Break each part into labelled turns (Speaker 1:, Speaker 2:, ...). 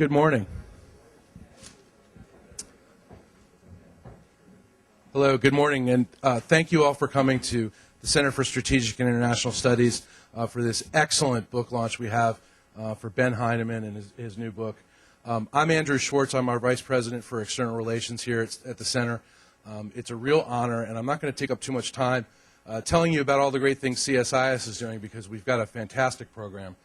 Speaker 1: Good morning. Hello, good morning, and thank you all for coming to the Center for Strategic and International Studies for this excellent book launch we have for Ben Heineman and his new book. I'm Andrew Schwartz. I'm our Vice President for External Relations here at the Center. It's a real honor, and I'm not going to take up too much time telling you about all the great things CSIS is doing because we've got a fantastic program.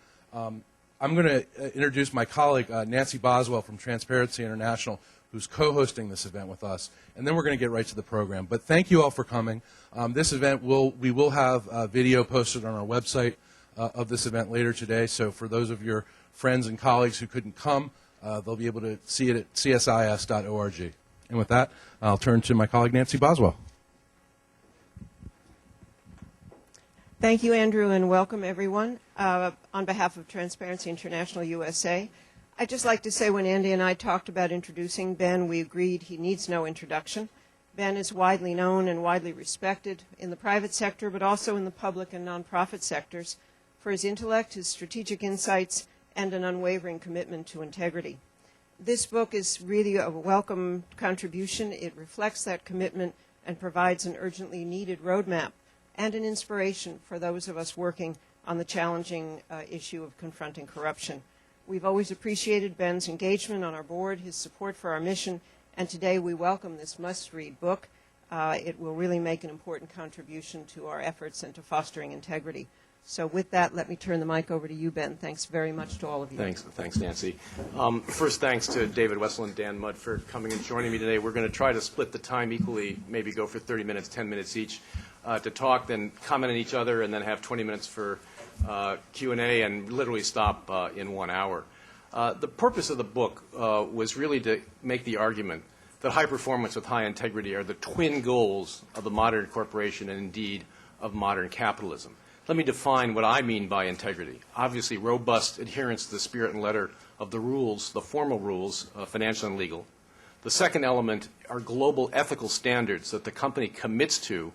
Speaker 1: I'm going to introduce my colleague, Nancy Boswell from Transparency International, who's co-hosting this event with us, and then we're going to get right to the program. But thank you all for coming. This event, we will have video posted on our website of this event later today, so for those of your friends and colleagues who couldn't come, they'll be able to see it at csis.org. And with that, I'll turn to my colleague, Nancy Boswell.
Speaker 2: Thank you, Andrew, and welcome, everyone. On behalf of Transparency International USA, I'd just like to say when Andy and I talked about introducing Ben, we agreed he needs no introduction. Ben is widely known and widely respected in the private sector, but also in the public and nonprofit sectors for his intellect, his strategic insights, and an unwavering commitment to integrity. This book is really a welcome contribution. It reflects that commitment and provides an urgently needed roadmap and an inspiration for those of us working on the challenging issue of confronting corruption. We've always appreciated Ben's engagement on our board, his support for our mission, and today we welcome this must-read book. It will really make an important contribution to our efforts and to fostering integrity. So with that, let me turn the mic over to you, Ben. Thanks very much to all of you.
Speaker 3: Thanks, Nancy. First, thanks to David Wessel and Dan Mudd for coming and joining me today. We're going to try to split the time equally, maybe go for 30 minutes, 10 minutes each to talk, then comment on each other, and then have 20 minutes for Q&A and literally stop in 1 hour. The purpose of the book was really to make the argument that high performance with high integrity are the twin goals of the modern corporation and indeed of modern capitalism. Let me define what I mean by integrity. Obviously, robust adherence to the spirit and letter of the rules, the formal rules, financial and legal. The second element are global ethical standards that the company commits to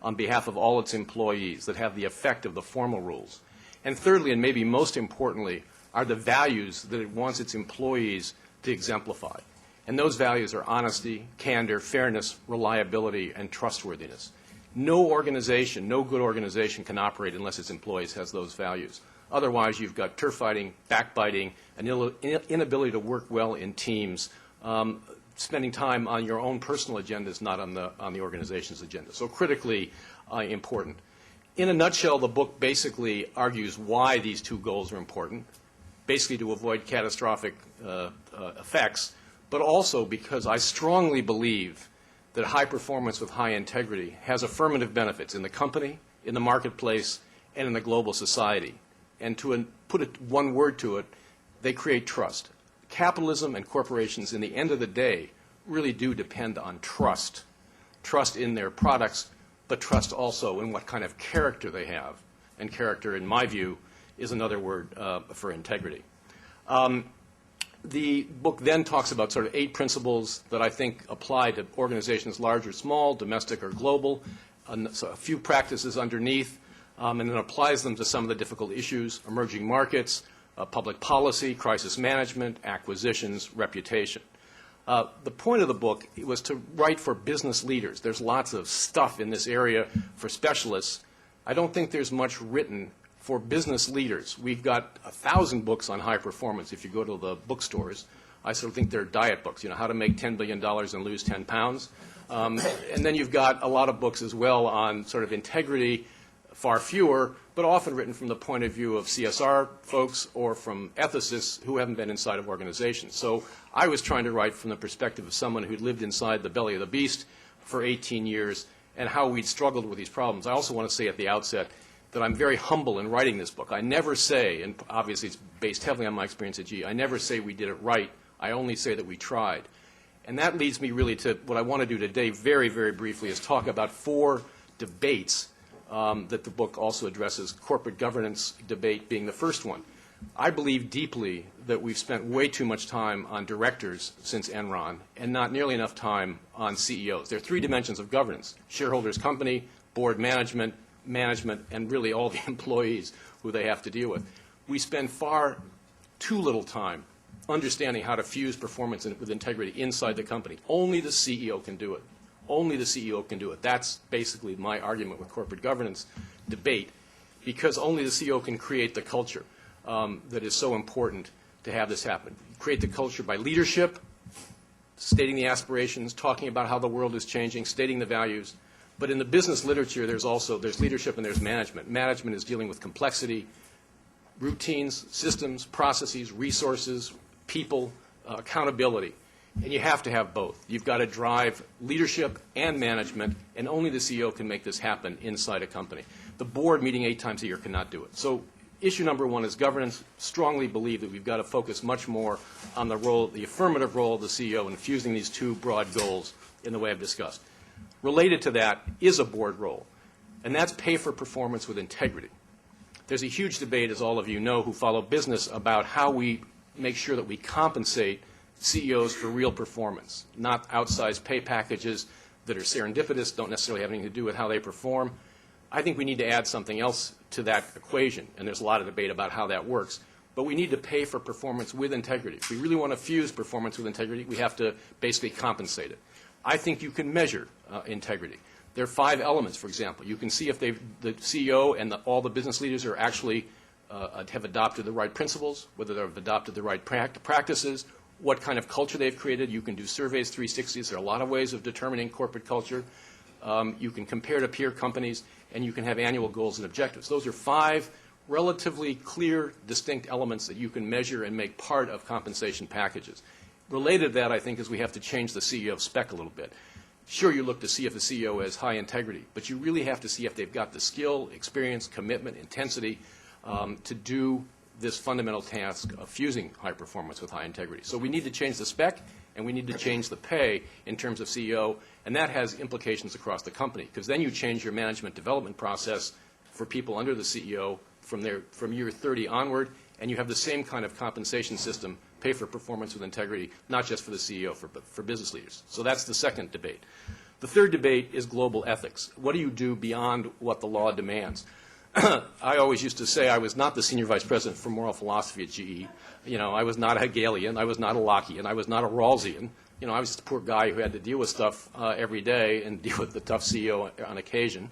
Speaker 3: on behalf of all its employees that have the effect of the formal rules. And thirdly, and maybe most importantly, are the values that it wants its employees to exemplify. And those values are honesty, candor, fairness, reliability, and trustworthiness. No organization, no good organization can operate unless its employees has those values. Otherwise, you've got turf fighting, backbiting, an inability to work well in teams, spending time on your own personal agendas, not on the organization's agenda. So critically important. In a nutshell, the book basically argues why these two goals are important, basically to avoid catastrophic effects, but also because I strongly believe that high performance with high integrity has affirmative benefits in the company, in the marketplace, and in the global society. And to put one word to it, they create trust. Capitalism and corporations, in the end of the day, really do depend on trust. Trust in their products, but trust also in what kind of character they have. And character, in my view, is another word for integrity. The book then talks about sort of 8 principles that I think apply to organizations large or small, domestic or global, so a few practices underneath, and then applies them to some of the difficult issues, emerging markets, public policy, crisis management, acquisitions, reputation. The point of the book was to write for business leaders. There's lots of stuff in this area for specialists. I don't think there's much written for business leaders. We've got 1,000 books on high performance if you go to the bookstores. I sort of think they're diet books, how to make $10 billion and lose 10 pounds. And then you've got a lot of books as well on sort of integrity, far fewer, but often written from the point of view of CSR folks or from ethicists who haven't been inside of organizations. So I was trying to write from the perspective of someone who'd lived inside the belly of the beast for 18 years and how we'd struggled with these problems. I also want to say at the outset that I'm very humble in writing this book. I never say, and obviously it's based heavily on my experience at GE, I never say we did it right. I only say that we tried. And that leads me really to what I want to do today very, very briefly is talk about 4 debates that the book also addresses, corporate governance debate being the first one. I believe deeply that we've spent way too much time on directors since Enron and not nearly enough time on CEOs. There are 3 dimensions of governance: shareholders, company, board management, and really all the employees who they have to deal with. We spend far too little time understanding how to fuse performance with integrity inside the company. Only the CEO can do it. Only the CEO can do it. That's basically my argument with corporate governance debate, because only the CEO can create the culture that is so important to have this happen. Create the culture by leadership, stating the aspirations, talking about how the world is changing, stating the values. But in the business literature, there's leadership and there's management. Management is dealing with complexity, routines, systems, processes, resources, people, accountability. And you have to have both. You've got to drive leadership and management, and only the CEO can make this happen inside a company. The board meeting 8 times a year cannot do it. So issue number 1 is governance. Strongly believe that we've got to focus much more on the role, the affirmative role of the CEO in fusing these 2 broad goals in the way I've discussed. Related to that is a board role, and that's pay for performance with integrity. There's a huge debate, as all of you know who follow business, about how we make sure that we compensate CEOs for real performance, not outsized pay packages that are serendipitous, don't necessarily have anything to do with how they perform. I think we need to add something else to that equation, and there's a lot of debate about how that works. But we need to pay for performance with integrity. If we really want to fuse performance with integrity, we have to basically compensate it. I think you can measure integrity. There are 5 elements, for example. You can see if the CEO and all the business leaders are actually have adopted the right principles, whether they've adopted the right practices, what kind of culture they've created. You can do surveys, 360s. There are a lot of ways of determining corporate culture. You can compare to peer companies, and you can have annual goals and objectives. Those are 5 relatively clear, distinct elements that you can measure and make part of compensation packages. Related to that, I think, is we have to change the CEO spec a little bit. Sure, you look to see if the CEO has high integrity, but you really have to see if they've got the skill, experience, commitment, intensity to do this fundamental task of fusing high performance with high integrity. So we need to change the spec, and we need to change the pay in terms of CEO, and that has implications across the company, because then you change your management development process for people under the CEO from year 30 onward, and you have the same kind of compensation system, pay for performance with integrity, not just for the CEO, but for business leaders. So that's the second debate. The third debate is global ethics. What do you do beyond what the law demands? I always used to say I was not the senior vice president for moral philosophy at GE. You know, I was not a Hegelian, I was not a Lockean, I was not a Rawlsian. You know, I was just a poor guy who had to deal with stuff every day and deal with the tough CEO on occasion.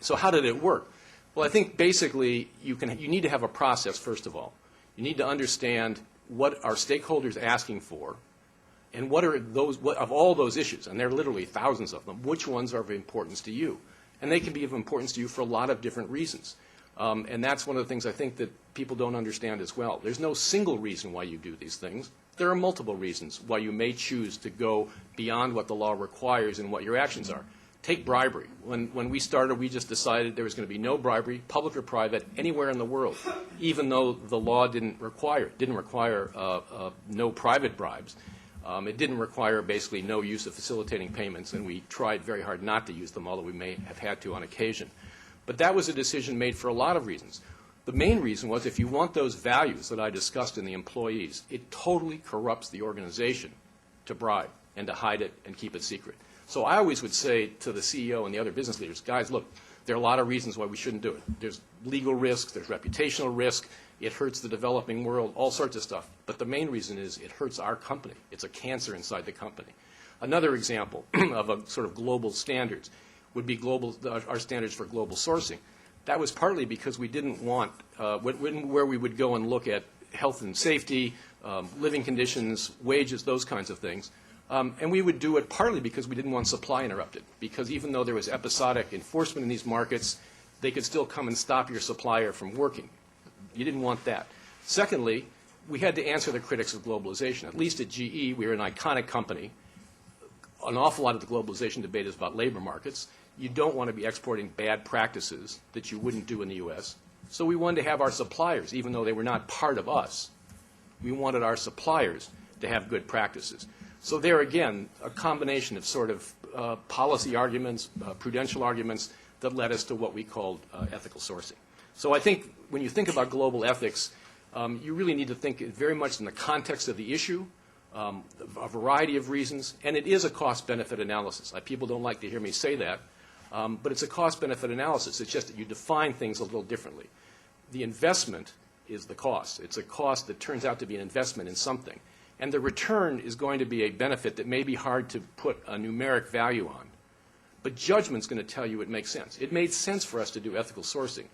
Speaker 3: So how did it work? Well, I think basically you need to have a process, first of all. You need to understand what are stakeholders asking for, and what of all those issues, and there are literally thousands of them, which ones are of importance to you? And they can be of importance to you for a lot of different reasons. And that's one of the things I think that people don't understand as well. There's no single reason why you do these things. There are multiple reasons why you may choose to go beyond what the law requires and what your actions are. Take bribery. When we started, we just decided there was going to be no bribery, public or private, anywhere in the world, even though the law didn't require no private bribes. It didn't require basically no use of facilitating payments, and we tried very hard not to use them, although we may have had to on occasion. But that was a decision made for a lot of reasons. The main reason was if you want those values that I discussed in the employees, it totally corrupts the organization to bribe and to hide it and keep it secret. So I always would say to the CEO and the other business leaders, guys, look, there are a lot of reasons why we shouldn't do it. There's legal risk, there's reputational risk, it hurts the developing world, all sorts of stuff. But the main reason is it hurts our company. It's a cancer inside the company. Another example of a sort of global standards would be our standards for global sourcing. That was partly because we didn't want, where we would go and look at health and safety, living conditions, wages, those kinds of things. And we would do it partly because we didn't want supply interrupted, because even though there was episodic enforcement in these markets, they could still come and stop your supplier from working. You didn't want that. Secondly, we had to answer the critics of globalization. At least at GE, we were an iconic company. An awful lot of the globalization debate is about labor markets. You don't want to be exporting bad practices that you wouldn't do in the U.S. So we wanted to have our suppliers, even though they were not part of us, we wanted our suppliers to have good practices. So there again, a combination of sort of policy arguments, prudential arguments that led us to what we called ethical sourcing. So I think when you think about global ethics, you really need to think very much in the context of the issue, a variety of reasons, and it is a cost-benefit analysis. People don't like to hear me say that, but it's a cost-benefit analysis. It's just that you define things a little differently. The investment is the cost. It's a cost that turns out to be an investment in something. And the return is going to be a benefit that may be hard to put a numeric value on. But judgment's going to tell you it makes sense. It made sense for us to do ethical sourcing.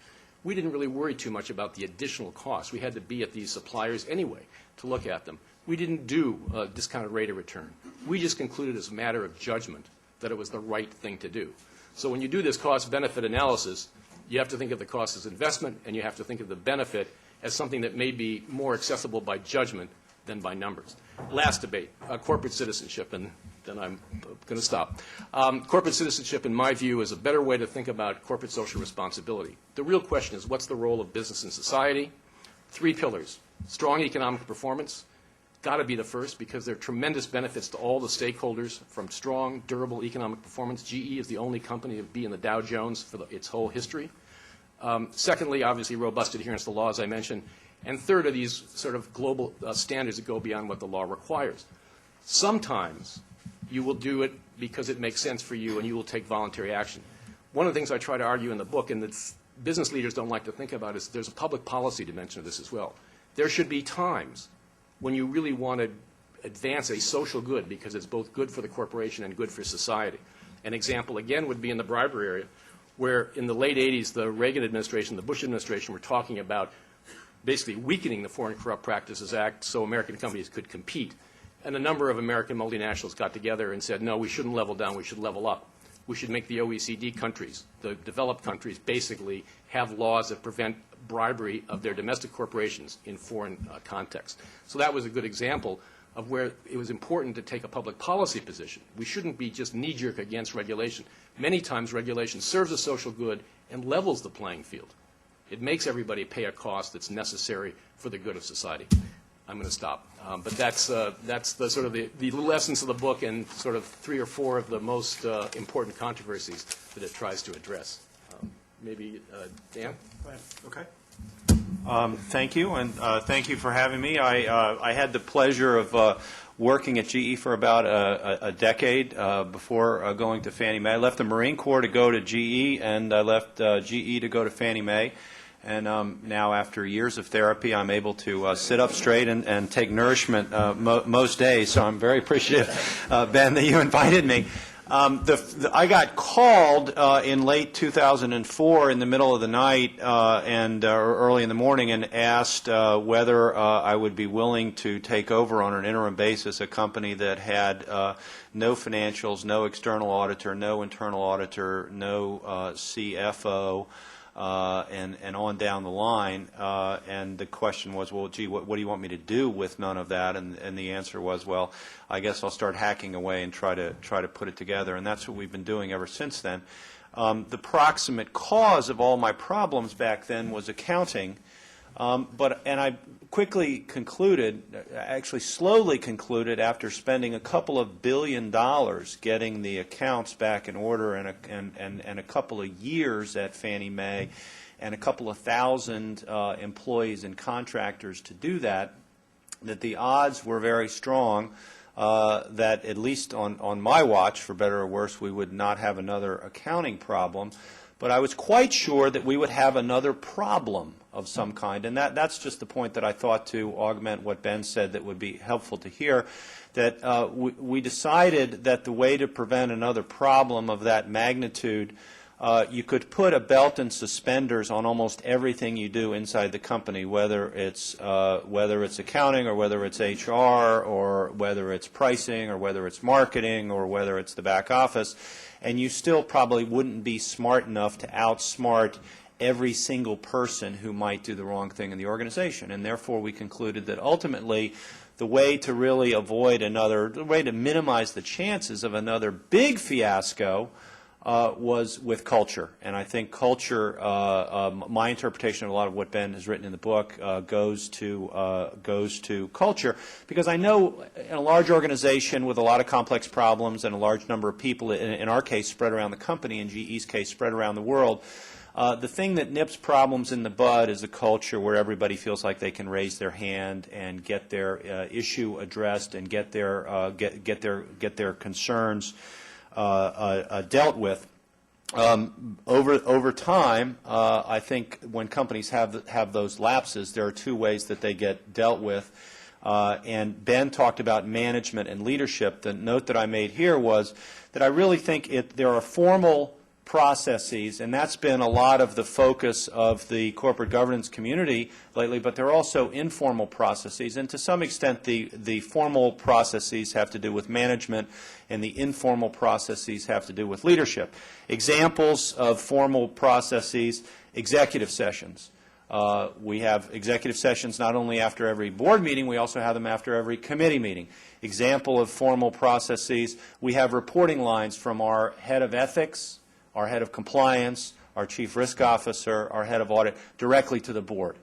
Speaker 3: We didn't really worry too much about the additional costs. We had to be at these suppliers anyway to look at them. We didn't do a discounted rate of return. We just concluded as a matter of judgment that it was the right thing to do. So when you do this cost-benefit analysis, you have to think of the cost as investment, and you have to think of the benefit as something that may be more accessible by judgment than by numbers. Last debate, corporate citizenship, and then I'm going to stop. Corporate citizenship, in my view, is a better way to think about corporate social responsibility. The real question is, what's the role of business in society? 3 pillars. Strong economic performance, got to be the first, because there are tremendous benefits to all the stakeholders from strong, durable economic performance. GE is the only company to be in the Dow Jones for its whole history. Secondly, obviously, robust adherence to law, as I mentioned. And third are these sort of global standards that go beyond what the law requires. Sometimes you will do it because it makes sense for you and you will take voluntary action. One of the things I try to argue in the book, and that business leaders don't like to think about, is there's a public policy dimension of this as well. There should be times when you really want to advance a social good because it's both good for the corporation and good for society. An example, again, would be in the bribery area, where in the late 80s, the Reagan administration, the Bush administration were talking about basically weakening the Foreign Corrupt Practices Act so American companies could compete. And a number of American multinationals got together and said, no, we shouldn't level down, we should level up. We should make the OECD countries, the developed countries, basically have laws that prevent bribery of their domestic corporations in foreign contexts. So that was a good example of where it was important to take a public policy position. We shouldn't be just knee-jerk against regulation. Many times regulation serves a social good and levels the playing field. It makes everybody pay a cost that's necessary for the good of society. I'm going to stop. But that's the sort of the little essence of the book and sort of 3 or 4 of the most important controversies that it tries to address. Maybe Dan?
Speaker 4: Go ahead. Okay. Thank you, and thank you for having me. I had the pleasure of working at GE for about a decade before going to Fannie Mae. I left the Marine Corps to go to GE, and I left GE to go to Fannie Mae. And now, after years of therapy, I'm able to sit up straight and take nourishment most days. So I'm very appreciative, Ben, that you invited me. I got called in late 2004 in the middle of the night and early in the morning and asked whether I would be willing to take over on an interim basis a company that had no financials, no external auditor, no internal auditor, no CFO, and on down the line. And the question was, well, gee, what do you want me to do with none of that? And the answer was, well, I guess I'll start hacking away and try to put it together. And that's what we've been doing ever since then. The proximate cause of all my problems back then was accounting. And I quickly concluded, actually slowly concluded, after spending a couple of $1 billion getting the accounts back in order and a couple of years at Fannie Mae and a couple of thousand employees and contractors to do that, that the odds were very strong that at least on my watch, for better or worse, we would not have another accounting problem. But I was quite sure that we would have another problem of some kind. And that's just the point that I thought to augment what Ben said that would be helpful to hear, that we decided that the way to prevent another problem of that magnitude, you could put a belt and suspenders on almost everything you do inside the company, whether it's accounting or whether it's HR or whether it's pricing or whether it's marketing or whether it's the back office. And you still probably wouldn't be smart enough to outsmart every single person who might do the wrong thing in the organization. And therefore, we concluded that ultimately the way to really avoid the way to minimize the chances of another big fiasco was with culture. And I think culture, my interpretation of a lot of what Ben has written in the book goes to culture, because I know in a large organization with a lot of complex problems and a large number of people, in our case spread around the company, in GE's case spread around the world, the thing that nips problems in the bud is a culture where everybody feels like they can raise their hand and get their issue addressed and get their concerns dealt with. over time, I think when companies have those lapses, there are two ways that they get dealt with. And Ben talked about management and leadership. The note that I made here was that I really think there are formal processes, and that's been a lot of the focus of the corporate governance community lately, but there are also informal processes, and to some extent the formal processes have to do with management and the informal processes have to do with leadership. Examples of formal processes: executive sessions. We have executive sessions not only after every board meeting, we also have them after every committee meeting. Example of formal processes: we have reporting lines from our head of ethics, our head of compliance, our chief risk officer, our head of audit, directly to the board.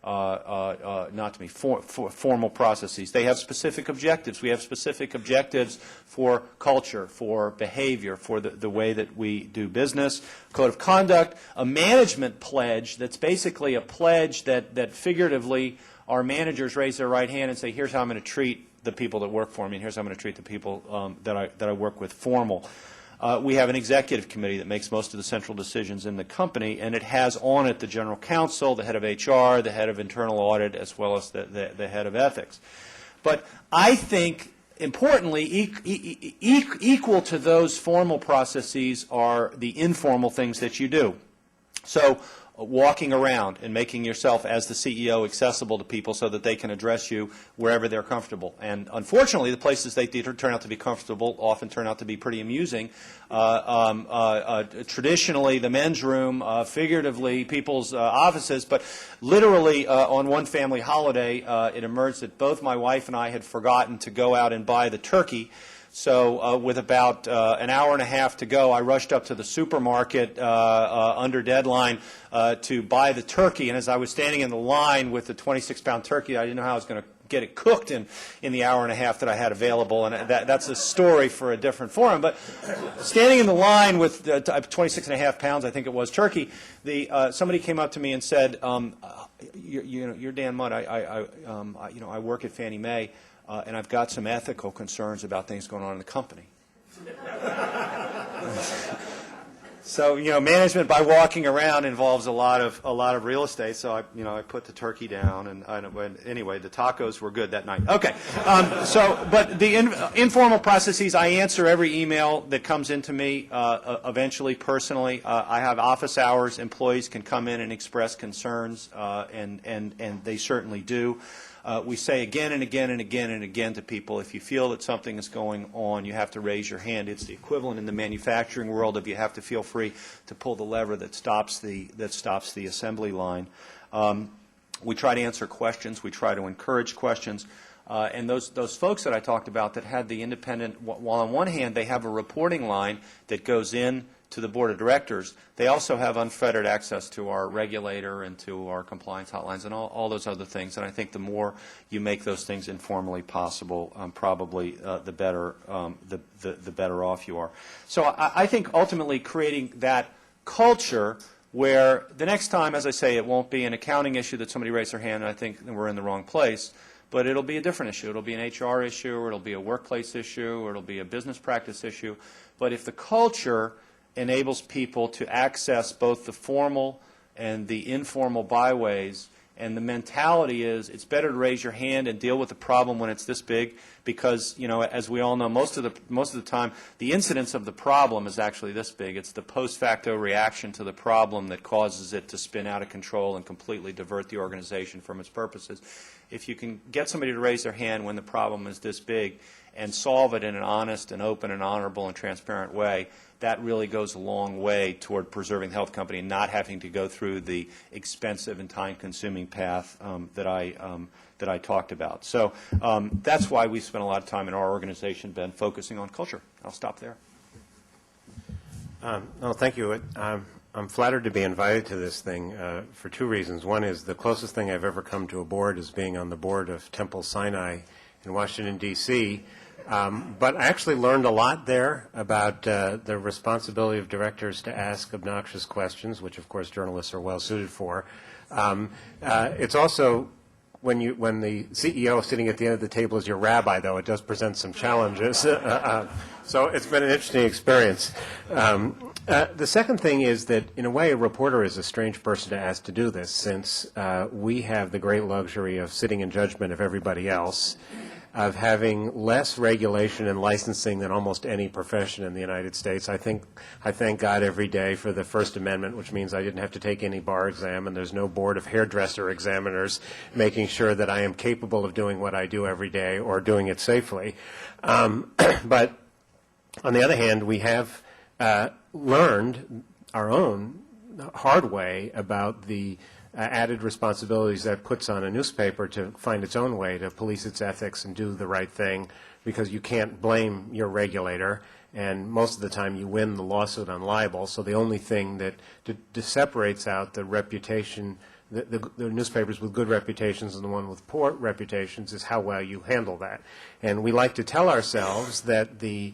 Speaker 4: Not to me, formal processes. They have specific objectives. We have specific objectives for culture, for behavior, for the way that we do business. Code of conduct, a management pledge that's basically a pledge that figuratively our managers raise their right hand and say, here's how I'm going to treat the people that work for me, and here's how I'm going to treat the people that I work with. Formal. We have an executive committee that makes most of the central decisions in the company, and it has on it the general counsel, the head of HR, the head of internal audit, as well as the head of ethics. But I think, importantly, equal to those formal processes are the informal things that you do. So walking around and making yourself, as the CEO, accessible to people so that they can address you wherever they're comfortable. And unfortunately, the places they turn out to be comfortable often turn out to be pretty amusing. Traditionally, the men's room, figuratively, people's offices, but literally on one family holiday, it emerged that both my wife and I had forgotten to go out and buy the turkey. So with about an hour and a half to go, I rushed up to the supermarket under deadline to buy the turkey. And as I was standing in the line with the 26-pound turkey, I didn't know how I was going to get it cooked in the hour and a half that I had available. And that's a story for a different forum. But standing in the line with 26 and a half pounds, I think it was, turkey, somebody came up to me and said, you're Dan Mudd. I work at Fannie Mae. And I've got some ethical concerns about things going on in the company. So, management by walking around involves a lot of real estate. So I put the turkey down, and anyway, the tacos were good that night. Okay. But the informal processes, I answer every email that comes into me. Eventually, personally, I have office hours. Employees can come in and express concerns, and they certainly do. We say again and again and again and again to people, if you feel that something is going on, you have to raise your hand. It's the equivalent in the manufacturing world of you have to feel free to pull the lever that stops the assembly line. We try to answer questions. We try to encourage questions. And those folks that I talked about that had the independent, while on one hand they have a reporting line that goes in to the board of directors, they also have unfettered access to our regulator and to our compliance hotlines and all those other things. And I think the more you make those things informally possible, probably the better off you are. So I think ultimately creating that culture where the next time, as I say, it won't be an accounting issue that somebody raised their hand and I think we're in the wrong place, but it'll be a different issue. It'll be an HR issue, or it'll be a workplace issue, or it'll be a business practice issue. But if the culture enables people to access both the formal and the informal byways, and the mentality is it's better to raise your hand and deal with the problem when it's this big, because as we all know, most of the time the incidence of the problem is actually this big. It's the post facto reaction to the problem that causes it to spin out of control and completely divert the organization from its purposes. If you can get somebody to raise their hand when the problem is this big and solve it in an honest and open and honorable and transparent way, that really goes a long way toward preserving the health company and not having to go through the expensive and time-consuming path that I talked about. So that's why we spent a lot of time in our organization, Ben, focusing on culture. I'll stop there.
Speaker 5: No, thank you. I'm flattered to be invited to this thing for two reasons. One is the closest thing I've ever come to a board is being on the board of Temple Sinai in Washington, D.C., but I actually learned a lot there about the responsibility of directors to ask obnoxious questions, which, of course, journalists are well suited for. It's also when the CEO sitting at the end of the table is your rabbi, though, it does present some challenges. So it's been an interesting experience. The second thing is that, in a way, a reporter is a strange person to ask to do this, since we have the great luxury of sitting in judgment of everybody else, of having less regulation and licensing than almost any profession in the United States. I thank God every day for the First Amendment, which means I didn't have to take any bar exam, and there's no board of hairdresser examiners making sure that I am capable of doing what I do every day or doing it safely. But on the other hand, we have learned our own hard way about the added responsibilities that puts on a newspaper to find its own way to police its ethics and do the right thing, because you can't blame your regulator, and most of the time you win the lawsuit on libel. So the only thing that separates out the reputation, the newspapers with good reputations and the one with poor reputations, is how well you handle that. And we like to tell ourselves that the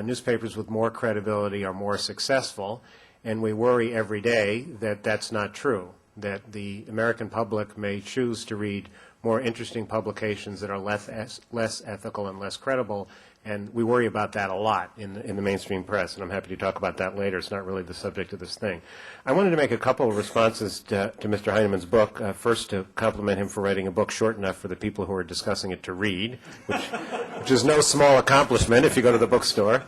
Speaker 5: newspapers with more credibility are more successful, and we worry every day that that's not true, that the American public may choose to read more interesting publications that are less ethical and less credible, and we worry about that a lot in the mainstream press, and I'm happy to talk about that later. It's not really the subject of this thing. I wanted to make a couple of responses to Mr. Heineman's book. First, to compliment him for writing a book short enough for the people who are discussing it to read, which is no small accomplishment if you go to the bookstore.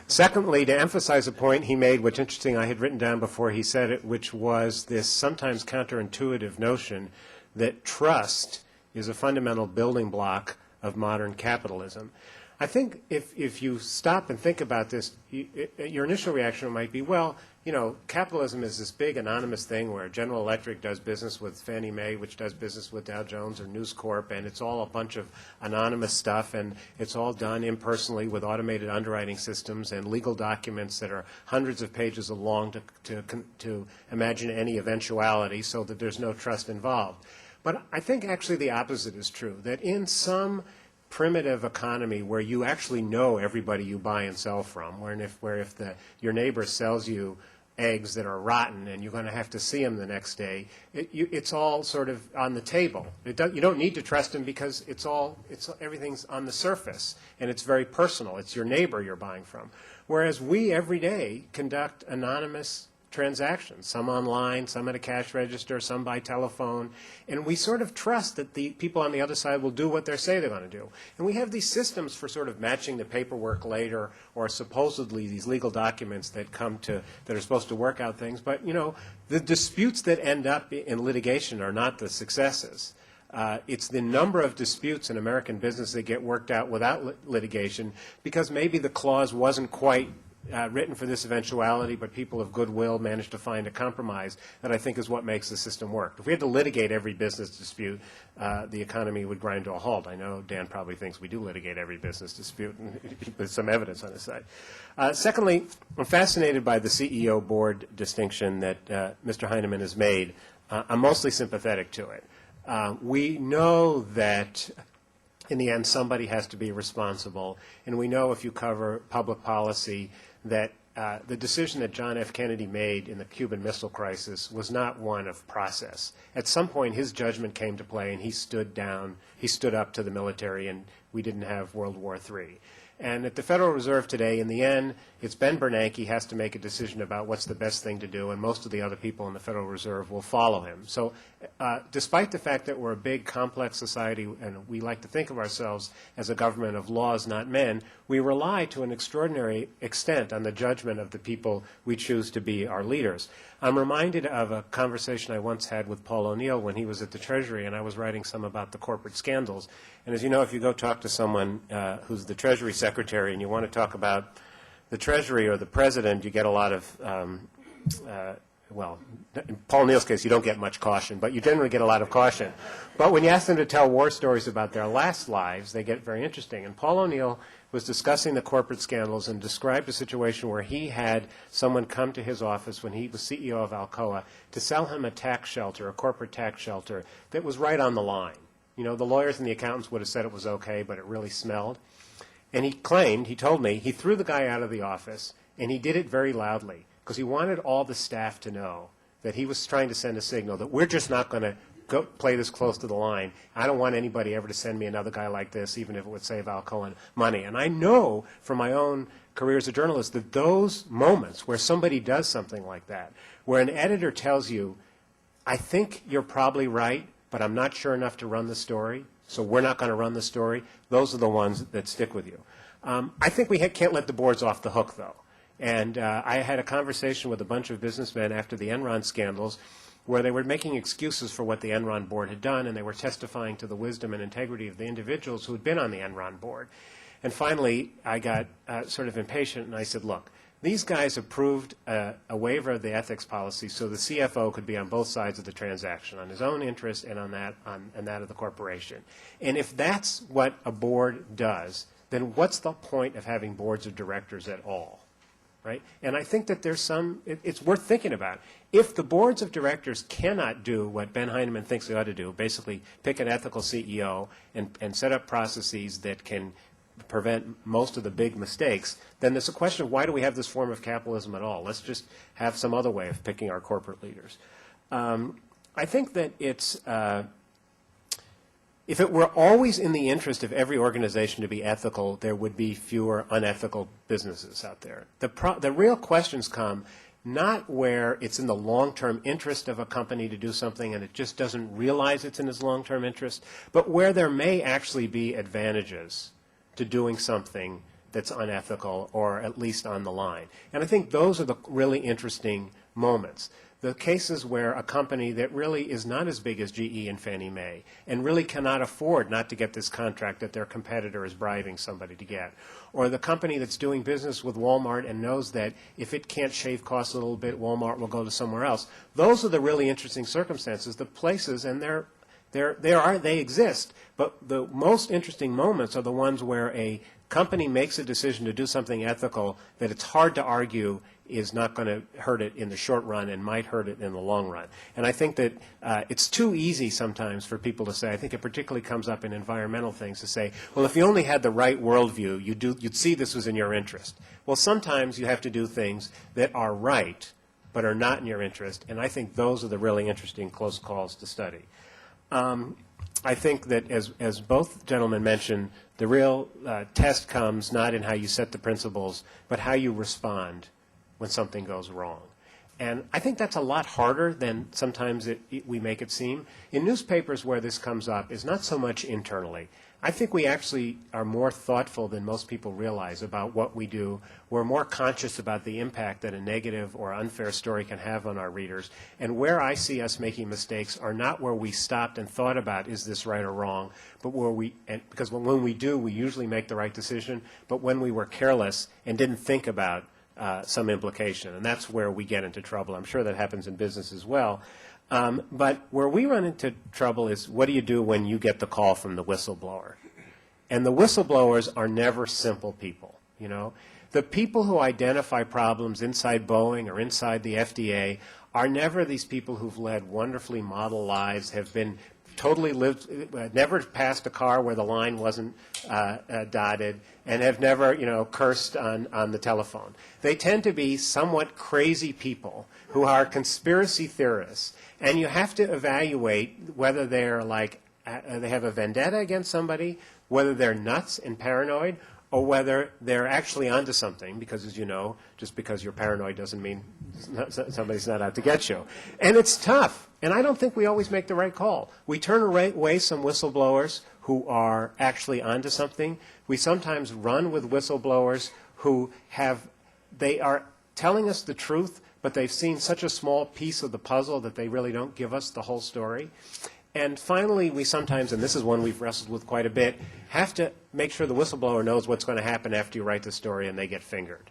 Speaker 5: Secondly, to emphasize a point he made, which, interesting, I had written down before he said it, which was this sometimes counterintuitive notion that trust is a fundamental building block of modern capitalism. I think if you stop and think about this, your initial reaction might be, well, you know, capitalism is this big anonymous thing where General Electric does business with Fannie Mae, which does business with Dow Jones or News Corp, and it's all a bunch of anonymous stuff, and it's all done impersonally with automated underwriting systems and legal documents that are hundreds of pages long to imagine any eventuality, so that there's no trust involved. But I think actually the opposite is true, that in some primitive economy where you actually know everybody you buy and sell from, where if your neighbor sells you eggs that are rotten and you're going to have to see them the next day, it's all sort of on the table. You don't need to trust them because everything's on the surface, and it's very personal. It's your neighbor you're buying from. Whereas we every day conduct anonymous transactions, some online, some at a cash register, some by telephone, and we sort of trust that the people on the other side will do what they say they're going to do. And we have these systems for sort of matching the paperwork later, or supposedly these legal documents that are supposed to work out things. But, you know, the disputes that end up in litigation are not the successes. It's the number of disputes in American business that get worked out without litigation, because maybe the clause wasn't quite written for this eventuality, but people of goodwill managed to find a compromise that I think is what makes the system work. If we had to litigate every business dispute, the economy would grind to a halt. I know Dan probably thinks we do litigate every business dispute, and there's some evidence on his side. Secondly, I'm fascinated by the CEO board distinction that Mr. Heineman has made. I'm mostly sympathetic to it. We know that in the end somebody has to be responsible, and we know if you cover public policy that the decision that John F. Kennedy made in the Cuban Missile Crisis was not one of process. At some point his judgment came to play, and he stood up to the military, and we didn't have World War III. And at the Federal Reserve today, in the end, it's Ben Bernanke has to make a decision about what's the best thing to do, and most of the other people in the Federal Reserve will follow him. So despite the fact that we're a big, complex society, and we like to think of ourselves as a government of laws, not men, we rely to an extraordinary extent on the judgment of the people we choose to be our leaders. I'm reminded of a conversation I once had with Paul O'Neill when he was at the Treasury, and I was writing some about the corporate scandals. And as you know, if you go talk to someone who's the Treasury Secretary and you want to talk about the Treasury or the President, you get a lot of, well, in Paul O'Neill's case, you don't get much caution, but you generally get a lot of caution. But when you ask them to tell war stories about their last lives, they get very interesting. And Paul O'Neill was discussing the corporate scandals and described a situation where he had someone come to his office when he was CEO of Alcoa to sell him a tax shelter, a corporate tax shelter, that was right on the line. You know, the lawyers and the accountants would have said it was okay, but it really smelled. And he told me, he threw the guy out of the office, and he did it very loudly, because he wanted all the staff to know that he was trying to send a signal that we're just not going to go play this close to the line. I don't want anybody ever to send me another guy like this, even if it would save Al Cohen money. And I know from my own career as a journalist that those moments where somebody does something like that, where an editor tells you, I think you're probably right, but I'm not sure enough to run the story, so we're not going to run the story, those are the ones that stick with you. I think we can't let the boards off the hook, though. And I had a conversation with a bunch of businessmen after the Enron scandals where they were making excuses for what the Enron board had done, and they were testifying to the wisdom and integrity of the individuals who had been on the Enron board. And finally, I got sort of impatient, and I said, look, these guys approved a waiver of the ethics policy so the CFO could be on both sides of the transaction, on his own interest and on that of the corporation. And if that's what a board does, then what's the point of having boards of directors at all? Right? And I think that there's it's worth thinking about. If the boards of directors cannot do what Ben Heineman thinks they ought to do, basically pick an ethical CEO and set up processes that can prevent most of the big mistakes, then there's a question of why do we have this form of capitalism at all? Let's just have some other way of picking our corporate leaders. I think that it's if it were always in the interest of every organization to be ethical, there would be fewer unethical businesses out there. The real questions come not where it's in the long-term interest of a company to do something and it just doesn't realize it's in its long-term interest, but where there may actually be advantages to doing something that's unethical or at least on the line. And I think those are the really interesting moments. The cases where a company that really is not as big as GE and Fannie Mae and really cannot afford not to get this contract that their competitor is bribing somebody to get, or the company that's doing business with Walmart and knows that if it can't shave costs a little bit, Walmart will go to somewhere else. Those are the really interesting circumstances, the places, and they exist. But the most interesting moments are the ones where a company makes a decision to do something ethical that it's hard to argue is not going to hurt it in the short run and might hurt it in the long run. And I think that it's too easy sometimes for people to say, I think it particularly comes up in environmental things, to say, well, if you only had the right worldview, you'd see this was in your interest. Well, sometimes you have to do things that are right but are not in your interest, and I think those are the really interesting close calls to study. I think that, as both gentlemen mentioned, the real test comes not in how you set the principles, but how you respond when something goes wrong. And I think that's a lot harder than sometimes we make it seem. In newspapers where this comes up is not so much internally. I think we actually are more thoughtful than most people realize about what we do. We're more conscious about the impact that a negative or unfair story can have on our readers. And where I see us making mistakes are not where we stopped and thought about, is this right or wrong, but where because when we do, we usually make the right decision, but when we were careless and didn't think about some implication. And that's where we get into trouble. I'm sure that happens in business as well. But where we run into trouble is, what do you do when you get the call from the whistleblower? And the whistleblowers are never simple people, you know. The people who identify problems inside Boeing or inside the FDA are never these people who've led wonderfully model lives, have been totally lived, never passed a car where the line wasn't dotted, and have never, cursed on the telephone. They tend to be somewhat crazy people who are conspiracy theorists, and you have to evaluate whether they're they have a vendetta against somebody, whether they're nuts and paranoid, or whether they're actually onto something, because, as you know, just because you're paranoid doesn't mean somebody's not out to get you. And it's tough. And I don't think we always make the right call. We turn away some whistleblowers who are actually onto something. We sometimes run with whistleblowers who they are telling us the truth, but they've seen such a small piece of the puzzle that they really don't give us the whole story. And finally, we sometimes, and this is one we've wrestled with quite a bit, have to make sure the whistleblower knows what's going to happen after you write the story and they get fingered.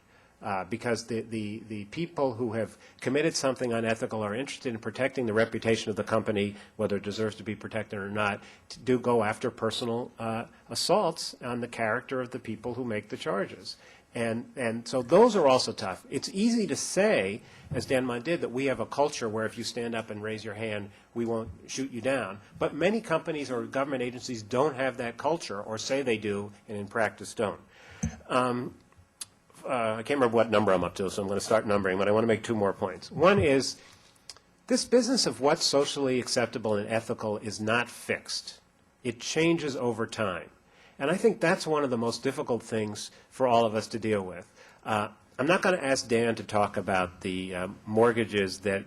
Speaker 5: Because the people who have committed something unethical are interested in protecting the reputation of the company, whether it deserves to be protected or not, do go after personal assaults on the character of the people who make the charges. And so those are also tough. It's easy to say, as Dan Munn did, that we have a culture where if you stand up and raise your hand, we won't shoot you down. But many companies or government agencies don't have that culture, or say they do, and in practice don't. I can't remember what number I'm up to, so I'm going to start numbering, but I want to make two more points. One is, this business of what's socially acceptable and ethical is not fixed. It changes over time. And I think that's one of the most difficult things for all of us to deal with. I'm not going to ask Dan to talk about the mortgages that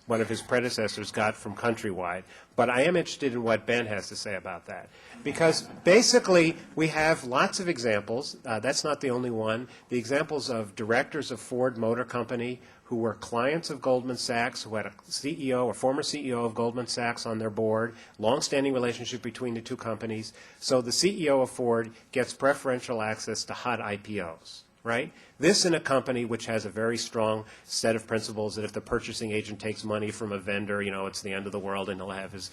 Speaker 5: one of his predecessors got from Countrywide, but I am interested in what Ben has to say about that. Because basically, we have lots of examples. That's not the only one. The examples of directors of Ford Motor Company who were clients of Goldman Sachs, who had a CEO or former CEO of Goldman Sachs on their board, long-standing relationship between the two companies. So the CEO of Ford gets preferential access to hot IPOs. Right? This in a company which has a very strong set of principles that if the purchasing agent takes money from a vendor, it's the end of the world and he'll have his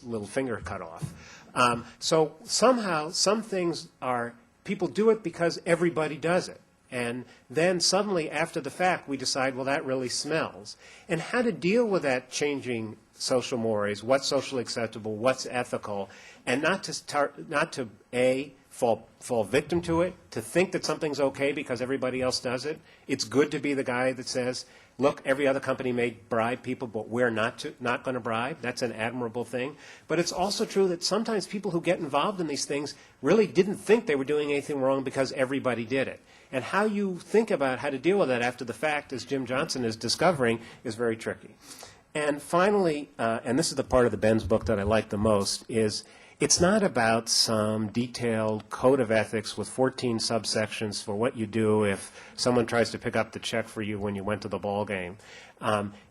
Speaker 5: little finger cut off. So somehow some things people do it because everybody does it. And then suddenly after the fact we decide, well, that really smells. And how to deal with that changing social mores, what's socially acceptable, what's ethical, and not to fall victim to it, to think that something's okay because everybody else does it. It's good to be the guy that says, look, every other company may bribe people, but we're not going to bribe. That's an admirable thing. But it's also true that sometimes people who get involved in these things really didn't think they were doing anything wrong because everybody did it. And how you think about how to deal with that after the fact, as Jim Johnson is discovering, is very tricky. And finally, and this is the part of the Ben's book that I like the most, is it's not about some detailed code of ethics with 14 subsections for what you do if someone tries to pick up the check for you when you went to the ball game.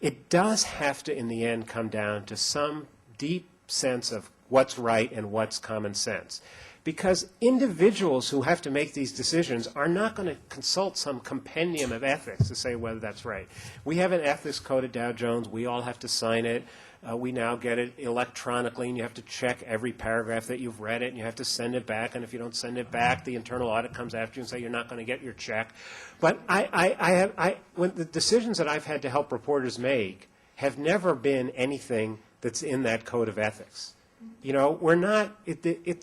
Speaker 5: It does have to, in the end, come down to some deep sense of what's right and what's common sense. Because individuals who have to make these decisions are not going to consult some compendium of ethics to say whether that's right. We have an ethics code at Dow Jones. We all have to sign it. We now get it electronically, and you have to check every paragraph that you've read it, and you have to send it back. And if you don't send it back, the internal audit comes after you and say you're not going to get your check. But when the decisions that I've had to help reporters make have never been anything that's in that code of ethics. We're not,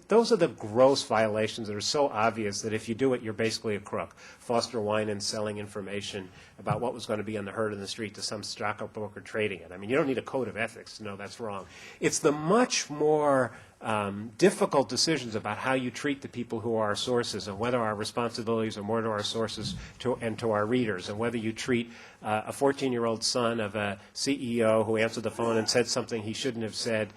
Speaker 5: those are the gross violations that are so obvious that if you do it, you're basically a crook. Foster Winan selling information about what was going to be on the herd in the street to some stockbroker trading it. I mean, you don't need a code of ethics to know that's wrong. It's the much more difficult decisions about how you treat the people who are our sources and whether our responsibilities are more to our sources and to our readers, and whether you treat a 14-year-old son of a CEO who answered the phone and said something he shouldn't have said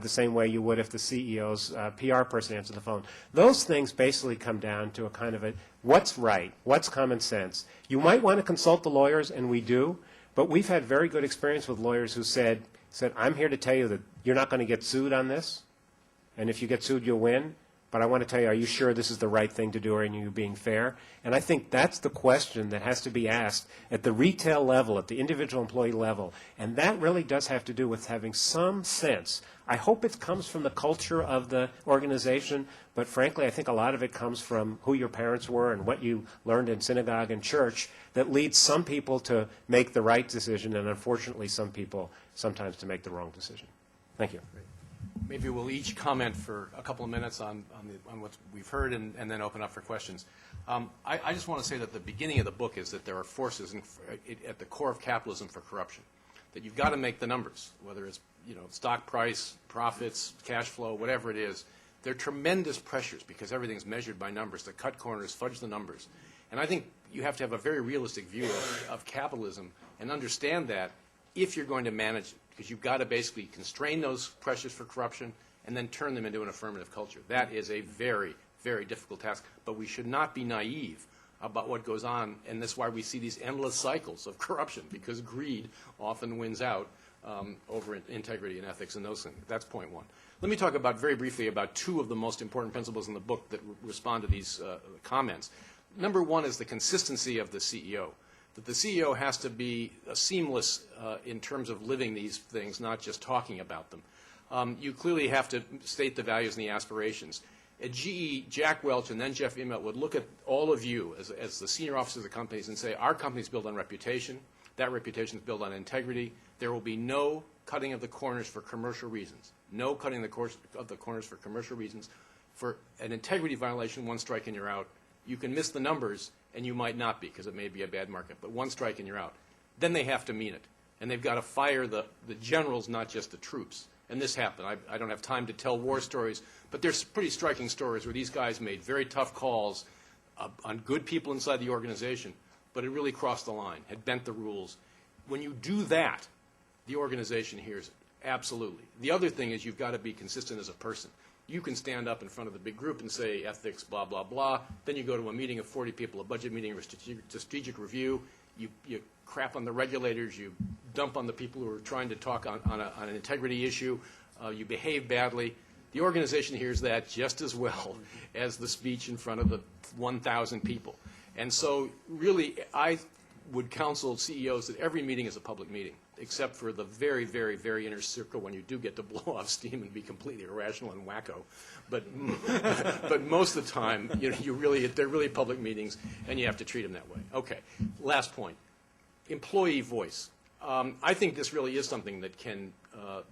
Speaker 5: the same way you would if the CEO's PR person answered the phone. Those things basically come down to a kind of what's right, what's common sense. You might want to consult the lawyers, and we do, but we've had very good experience with lawyers who said, I'm here to tell you that you're not going to get sued on this, and if you get sued, you'll win. But I want to tell you, are you sure this is the right thing to do, or are you being fair? And I think that's the question that has to be asked at the retail level, at the individual employee level. And that really does have to do with having some sense. I hope it comes from the culture of the organization, but frankly, I think a lot of it comes from who your parents were and what you learned in synagogue and church that leads some people to make the right decision, and unfortunately some people sometimes to make the wrong decision. Thank you.
Speaker 3: Maybe we'll each comment for a couple of minutes on what we've heard and then open up for questions. I just want to say that the beginning of the book is that there are forces at the core of capitalism for corruption, that you've got to make the numbers, whether it's stock price, profits, cash flow, whatever it is. There are tremendous pressures because everything's measured by numbers to cut corners, fudge the numbers. And I think you have to have a very realistic view of capitalism and understand that if you're going to manage it, because you've got to basically constrain those pressures for corruption and then turn them into an affirmative culture. That is a very, very difficult task. But we should not be naive about what goes on, and that's why we see these endless cycles of corruption, because greed often wins out over integrity and ethics and those things. That's point one. Let me talk very briefly about two of the most important principles in the book that respond to these comments. Number one is the consistency of the CEO. That the CEO has to be seamless in terms of living these things, not just talking about them. You clearly have to state the values and the aspirations. At GE, Jack Welch and then Jeff Immelt would look at all of you as the senior officers of the companies and say, our company is built on reputation. That reputation is built on integrity. There will be no cutting of the corners for commercial reasons. No cutting of the corners for commercial reasons. For an integrity violation, one strike and you're out. You can miss the numbers, and you might not be because it may be a bad market, but one strike and you're out. Then they have to mean it. and they've got to fire the generals, not just the troops. And this happened. I don't have time to tell war stories, but there's pretty striking stories where these guys made very tough calls on good people inside the organization, but it really crossed the line, had bent the rules. When you do that, the organization hears it. Absolutely. The other thing is you've got to be consistent as a person. You can stand up in front of the big group and say ethics, blah, blah, blah. Then you go to a meeting of 40 people, a budget meeting or a strategic review. You crap on the regulators. You dump on the people who are trying to talk on an integrity issue. You behave badly. The organization hears that just as well as the speech in front of the 1,000 people. And so really, I would counsel CEOs that every meeting is a public meeting, except for the very, very, very inner circle when you do get to blow off steam and be completely irrational and wacko. But most of the time, they're really public meetings, and you have to treat them that way. Okay, last point, employee voice. I think this really is something that can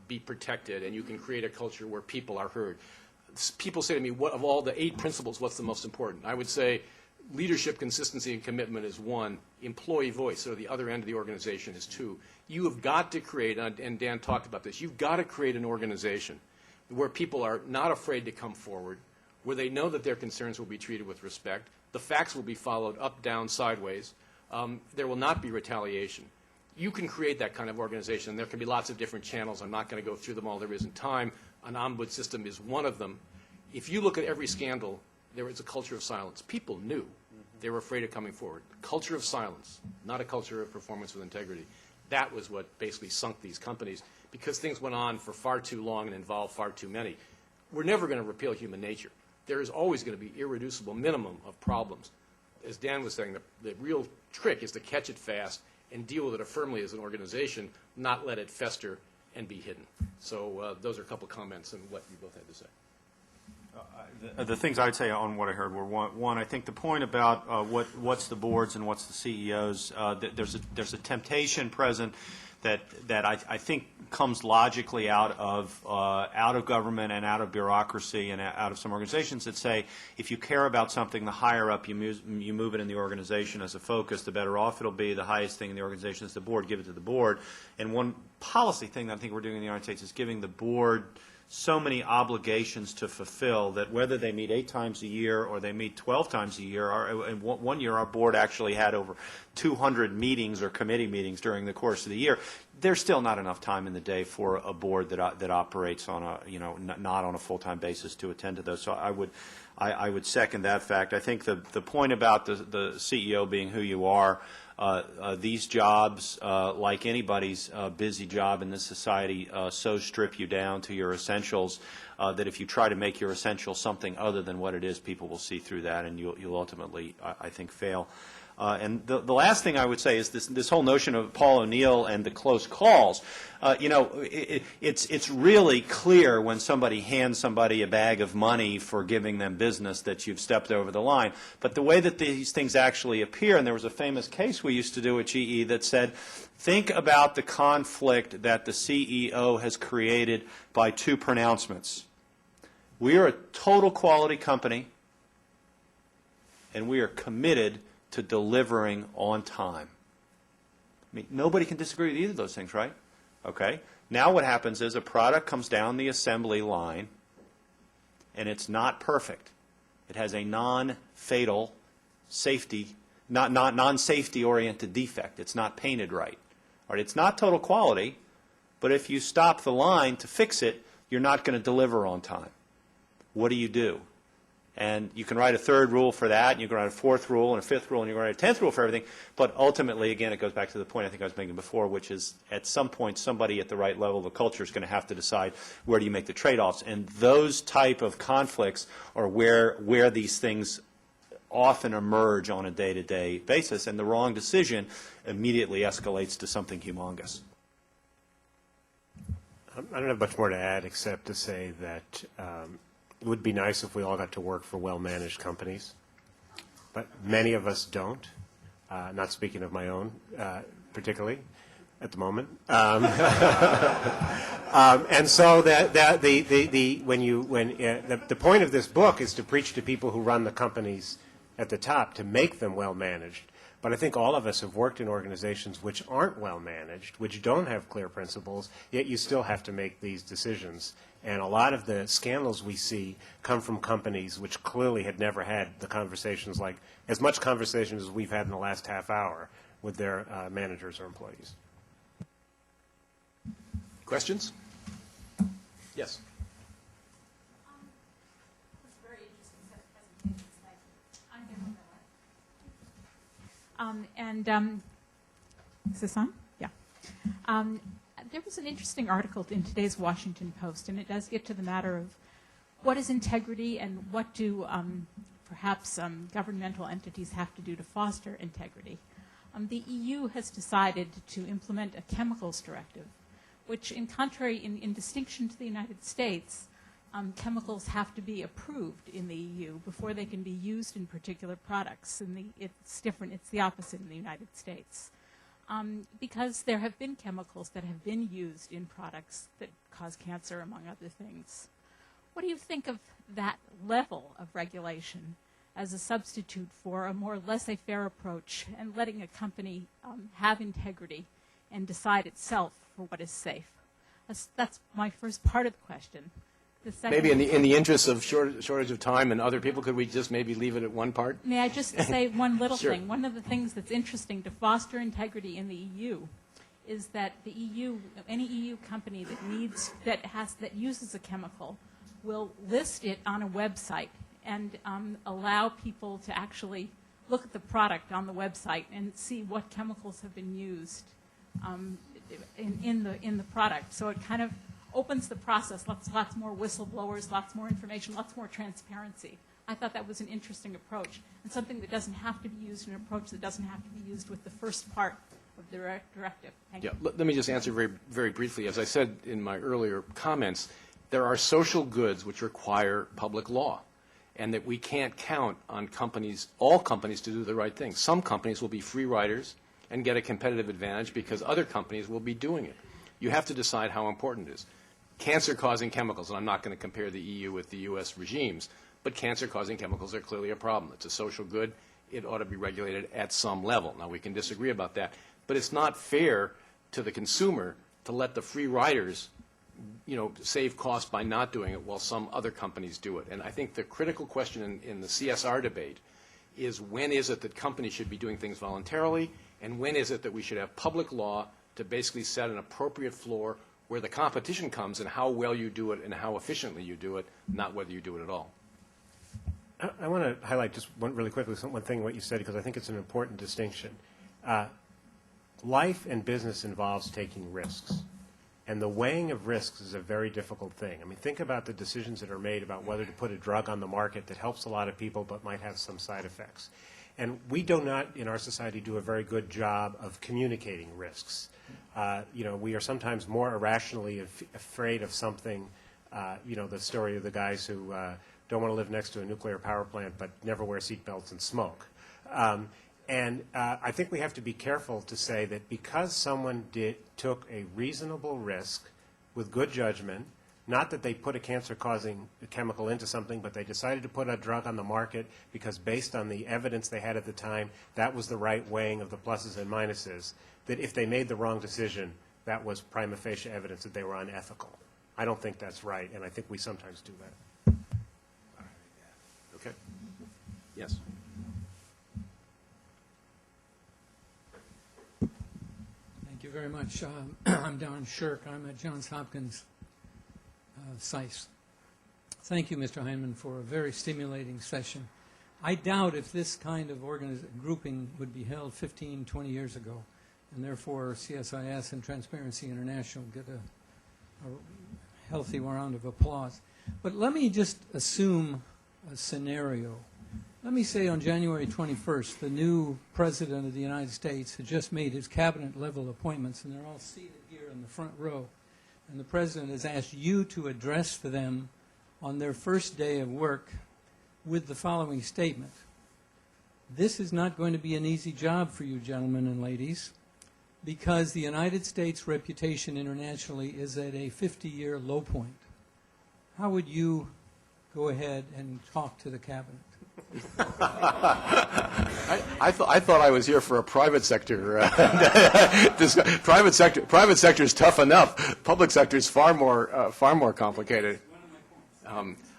Speaker 3: be protected, and you can create a culture where people are heard. People say to me, of all the 8 principles, what's the most important? I would say leadership, consistency, and commitment is 1. Employee voice, or the other end of the organization, is 2. You have got to create, and Dan talked about this, you've got to create an organization where people are not afraid to come forward, where they know that their concerns will be treated with respect, the facts will be followed up, down, sideways, there will not be retaliation. You can create that kind of organization, and there can be lots of different channels. I'm not going to go through them all. There isn't time. An ombuds system is one of them. If you look at every scandal, there is a culture of silence. People knew. They were afraid of coming forward. Culture of silence, not a culture of performance with integrity. That was what basically sunk these companies, because things went on for far too long and involved far too many. We're never going to repeal human nature. There is always going to be irreducible minimum of problems. As Dan was saying, the real trick is to catch it fast and deal with it firmly as an organization, not let it fester and be hidden. So those are a couple comments on what you both had to say.
Speaker 4: The things I'd say on what I heard were, one, I think the point about what's the boards and what's the CEOs, there's a temptation present that I think comes logically out of government and out of bureaucracy and out of some organizations that say if you care about something, the higher up you move it in the organization as a focus, the better off it'll be. The highest thing in the organization is the board. Give it to the board. And one policy thing that I think we're doing in the United States is giving the board so many obligations to fulfill that whether they meet 8 times a year or they meet 12 times a year, in one year our board actually had over 200 meetings or committee meetings during the course of the year. There's still not enough time in the day for a board that operates on a not on a full-time basis to attend to those. So I would second that fact. I think the point about the CEO being who you are, these jobs, like anybody's busy job in this society, so strip you down to your essentials that if you try to make your essentials something other than what it is, people will see through that, and you'll ultimately, I think, fail. And the last thing I would say is this whole notion of Paul O'Neill and the close calls. It's really clear when somebody hands somebody a bag of money for giving them business that you've stepped over the line. But the way that these things actually appear, and there was a famous case we used to do at GE that said, think about the conflict that the CEO has created by 2 pronouncements. We are a total quality company, and we are committed to delivering on time. I mean, nobody can disagree with either of those things, right? Okay. Now what happens is a product comes down the assembly line, and it's not perfect. It has a non-fatal safety, non-safety-oriented defect. It's not painted right. All right. It's not total quality, but if you stop the line to fix it, you're not going to deliver on time. What do? And you can write a 3rd rule for that, and you can write a 4th rule and a 5th rule, and you can write a 10th rule for everything. But ultimately, again, it goes back to the point I think I was making before, which is at some point somebody at the right level of the culture is going to have to decide where do you make the trade-offs. And those type of conflicts are where these things often emerge on a day-to-day basis, and the wrong decision immediately escalates to something humongous.
Speaker 5: I don't have much more to add except to say that it would be nice if we all got to work for well-managed companies, but many of us don't. Not speaking of my own, particularly at the moment. And so the point of this book is to preach to people who run the companies at the top to make them well-managed. But I think all of us have worked in organizations which aren't well managed, which don't have clear principles, yet you still have to make these decisions. And a lot of the scandals we see come from companies which clearly had never had the conversations, like as much conversations as we've had in the last half hour with their managers or employees.
Speaker 3: Questions? Yes.
Speaker 6: Very interesting set of presentations. Thank you. I'm Deborah Miller. Is this on? Yeah. There was an interesting article in today's Washington Post, and it does get to the matter of what is integrity and what do perhaps governmental entities have to do to foster integrity. The EU has decided to implement a chemicals directive, which, in distinction to the United States, chemicals have to be approved in the EU before they can be used in particular products. It's different. It's the opposite in the United States. Because there have been chemicals that have been used in products that cause cancer, among other things. What do you think of that level of regulation as a substitute for a more laissez-faire approach and letting a company have integrity and decide itself for what is safe? That's my first part of the question. The second,
Speaker 3: Maybe in the interest of shortage of time and other people, could we just maybe leave it at one part?
Speaker 6: may I just say one little
Speaker 3: Sure.
Speaker 6: thing? One of the things that's interesting to foster integrity in the EU is that the EU, any EU company that uses a chemical, will list it on a website and allow people to actually look at the product on the website and see what chemicals have been used in the product. So it kind of opens the process, lots more whistleblowers, lots more information, lots more transparency. I thought that was an interesting approach and something that doesn't have to be used, an approach that doesn't have to be used with the first part of the directive. Thank you.
Speaker 3: Let me just answer very, very briefly. As I said in my earlier comments, there are social goods which require public law, and that we can't count on all companies to do the right thing. Some companies will be free riders and get a competitive advantage because other companies will be doing it. You have to decide how important it is. Cancer-causing chemicals, and I'm not going to compare the EU with the U.S. regimes, but cancer-causing chemicals are clearly a problem. It's a social good. It ought to be regulated at some level. Now, we can disagree about that, but it's not fair to the consumer to let the free riders, save costs by not doing it while some other companies do it. And I think the critical question in the CSR debate is, when is it that companies should be doing things voluntarily, and when is it that we should have public law to basically set an appropriate floor where the competition comes and how well you do it and how efficiently you do it, not whether you do it at all.
Speaker 5: I want to highlight just one thing what you said, because I think it's an important distinction. Life and business involves taking risks, and the weighing of risks is a very difficult thing. I mean, think about the decisions that are made about whether to put a drug on the market that helps a lot of people but might have some side effects. And we do not, in our society, do a very good job of communicating risks. We are sometimes more irrationally afraid of something, the story of the guys who don't want to live next to a nuclear power plant but never wear seatbelts and smoke. I think we have to be careful to say that because someone took a reasonable risk with good judgment, not that they put a cancer-causing chemical into something, but they decided to put a drug on the market because based on the evidence they had at the time, that was the right weighing of the pluses and minuses, that if they made the wrong decision, that was prima facie evidence that they were unethical. I don't think that's right, and I think we sometimes do that.
Speaker 3: Okay. Yes.
Speaker 7: Thank you very much. I'm Don Shirk. I'm at Johns Hopkins CSIS. Thank you, Mr. Heineman, for a very stimulating session. I doubt if this kind of grouping would be held 15, 20 years ago, and therefore CSIS and Transparency International get a healthy round of applause. But let me just assume a scenario. Let me say on January 21st, the new President of the United States had just made his cabinet-level appointments, and they're all seated here in the front row. And the President has asked you to address them on their first day of work with the following statement. This is not going to be an easy job for you, gentlemen and ladies, because the United States' reputation internationally is at a 50-year low point. How would you go ahead and talk to the Cabinet?
Speaker 3: I thought I was here for a private sector. Private sector is tough enough. Public sector is far more complicated.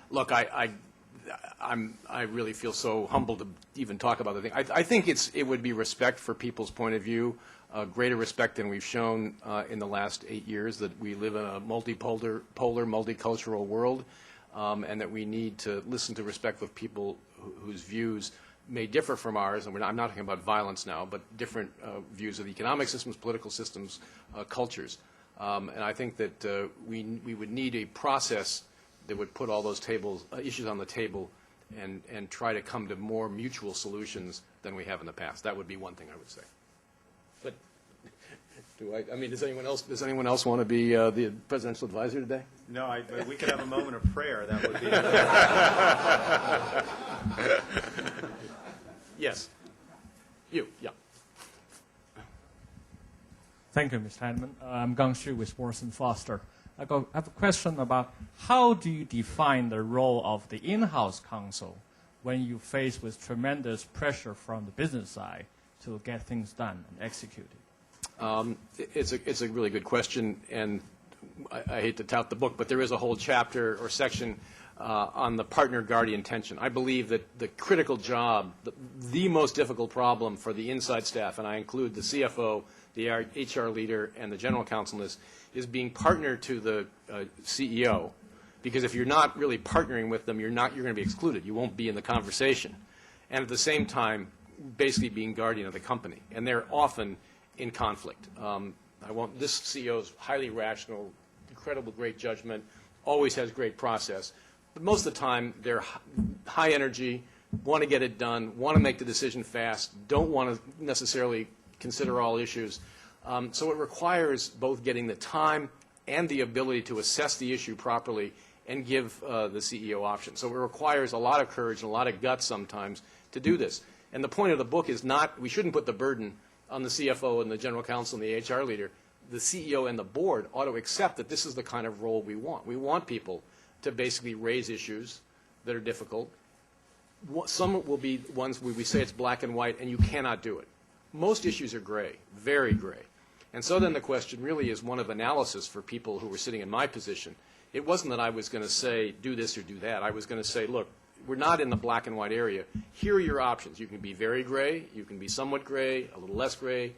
Speaker 3: Look, I really feel so humbled to even talk about the thing. I think it would be respect for people's point of view, greater respect than we've shown in the last 8 years, that we live in a multipolar, multicultural world, and that we need to listen to respect of people whose views may differ from ours, and I'm not talking about violence now, but different views of economic systems, political systems, cultures. And I think that we would need a process that would put all those issues on the table and try to come to more mutual solutions than we have in the past. That would be one thing I would say. But does anyone else want to be the presidential advisor today?
Speaker 4: No, we could have a moment of prayer. That would be.
Speaker 3: Yes. You, yeah.
Speaker 8: Thank you, Mr. Heineman. I'm Gang Xu with Morrison Foster. I have a question about how do you define the role of the in-house counsel when you face with tremendous pressure from the business side to get things done and executed?
Speaker 3: It's a really good question, and I hate to tout the book, but there is a whole chapter or section on the partner-guardian tension. I believe that the critical job, the most difficult problem for the inside staff, and I include the CFO, the HR leader, and the general counsel in this, is being partner to the CEO, because if you're not really partnering with them, you're going to be excluded. You won't be in the conversation. And at the same time, basically being guardian of the company. And they're often in conflict. This CEO is highly rational, incredible great judgment, always has great process. But most of the time, they're high energy, want to get it done, want to make the decision fast, don't want to necessarily consider all issues. So it requires both getting the time and the ability to assess the issue properly and give the CEO options. So it requires a lot of courage and a lot of guts sometimes to do this. And the point of the book is not, we shouldn't put the burden on the CFO and the general counsel and the HR leader. The CEO and the board ought to accept that this is the kind of role we want. We want people to basically raise issues that are difficult. Some will be ones where we say it's black and white and you cannot do it. Most issues are gray, very gray. And so then the question really is one of analysis for people who were sitting in my position. It wasn't that I was going to say, do this or do that. I was going to say, look, we're not in the black and white area. Here are your options. You can be very gray, you can be somewhat gray, a little less gray,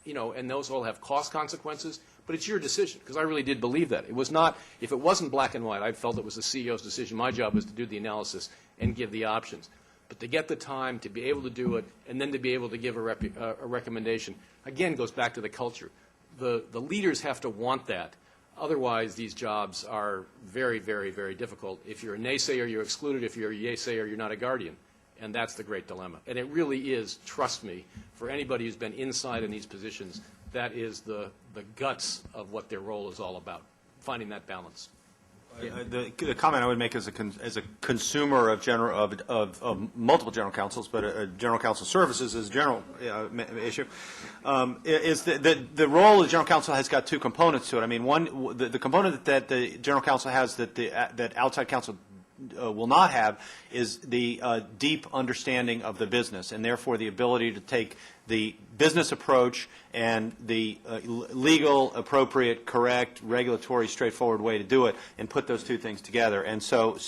Speaker 3: and those all have cost consequences, but it's your decision, because I really did believe that. It was not, if it wasn't black and white, I felt it was the CEO's decision. My job was to do the analysis and give the options. But to get the time, to be able to do it, and then to be able to give a recommendation, again, goes back to the culture. The leaders have to want that. Otherwise, these jobs are very, very, very difficult. If you're a naysayer, you're excluded. If you're a yaysayer, you're not a guardian. And that's the great dilemma. And it really is, trust me, for anybody who's been inside in these positions, that is the guts of what their role is all about, finding that balance.
Speaker 4: The comment I would make as a consumer of multiple general counsels, but general counsel services is a general issue, is that the role of the general counsel has got two components to it. I mean, one, the component that the general counsel has that outside counsel will not have is the deep understanding of the business, and therefore the ability to take the business approach and the legal, appropriate, correct, regulatory, straightforward way to do it, and put those two things together. And so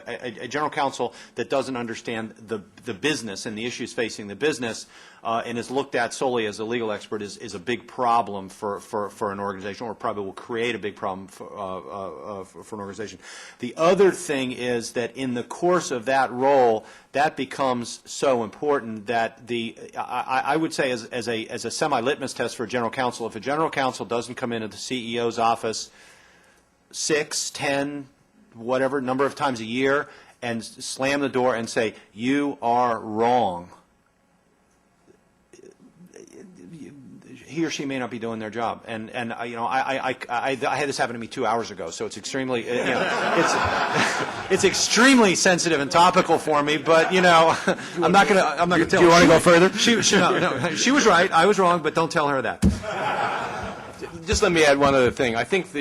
Speaker 4: a general counsel that doesn't understand the business and the issues facing the business and is looked at solely as a legal expert is a big problem for an organization, or probably will create a big problem for an organization. The other thing is that in the course of that role, that becomes so important that I would say as a semi-litmus test for a general counsel, if a general counsel doesn't come into the CEO's office 6, 10, whatever number of times a year and slam the door and say, "You are wrong," he or she may not be doing their job. And I had this happen to me 2 hours ago, so it's extremely it's extremely sensitive and topical for me. But I'm not going to tell.
Speaker 3: Do you want to go further?
Speaker 4: She was right. I was wrong, but don't tell her that.
Speaker 3: Just let me add one other thing. I think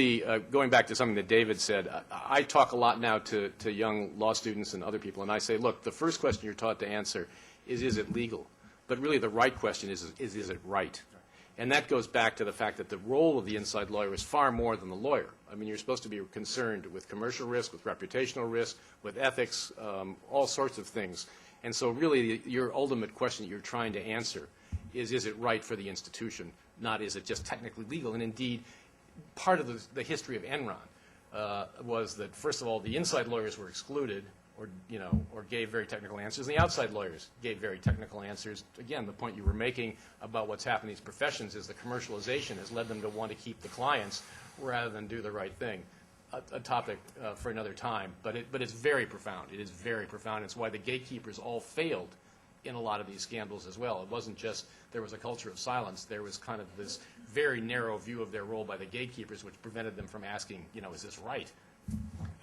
Speaker 3: going back to something that David said, I talk a lot now to young law students and other people, and I say, look, the first question you're taught to answer is it legal? But really the right question is it right? And that goes back to the fact that the role of the inside lawyer is far more than the lawyer. I mean, you're supposed to be concerned with commercial risk, with reputational risk, with ethics, all sorts of things. And so really your ultimate question that you're trying to answer is it right for the institution, not is it just technically legal. And indeed, part of the history of Enron was that, first of all, the inside lawyers were excluded or gave very technical answers, and the outside lawyers gave very technical answers. Again, the point you were making about what's happened in these professions is the commercialization has led them to want to keep the clients rather than do the right thing. A topic for another time, but it's very profound. It is very profound. It's why the gatekeepers all failed in a lot of these scandals as well. It wasn't just there was a culture of silence. There was kind of this very narrow view of their role by the gatekeepers, which prevented them from asking, is this right?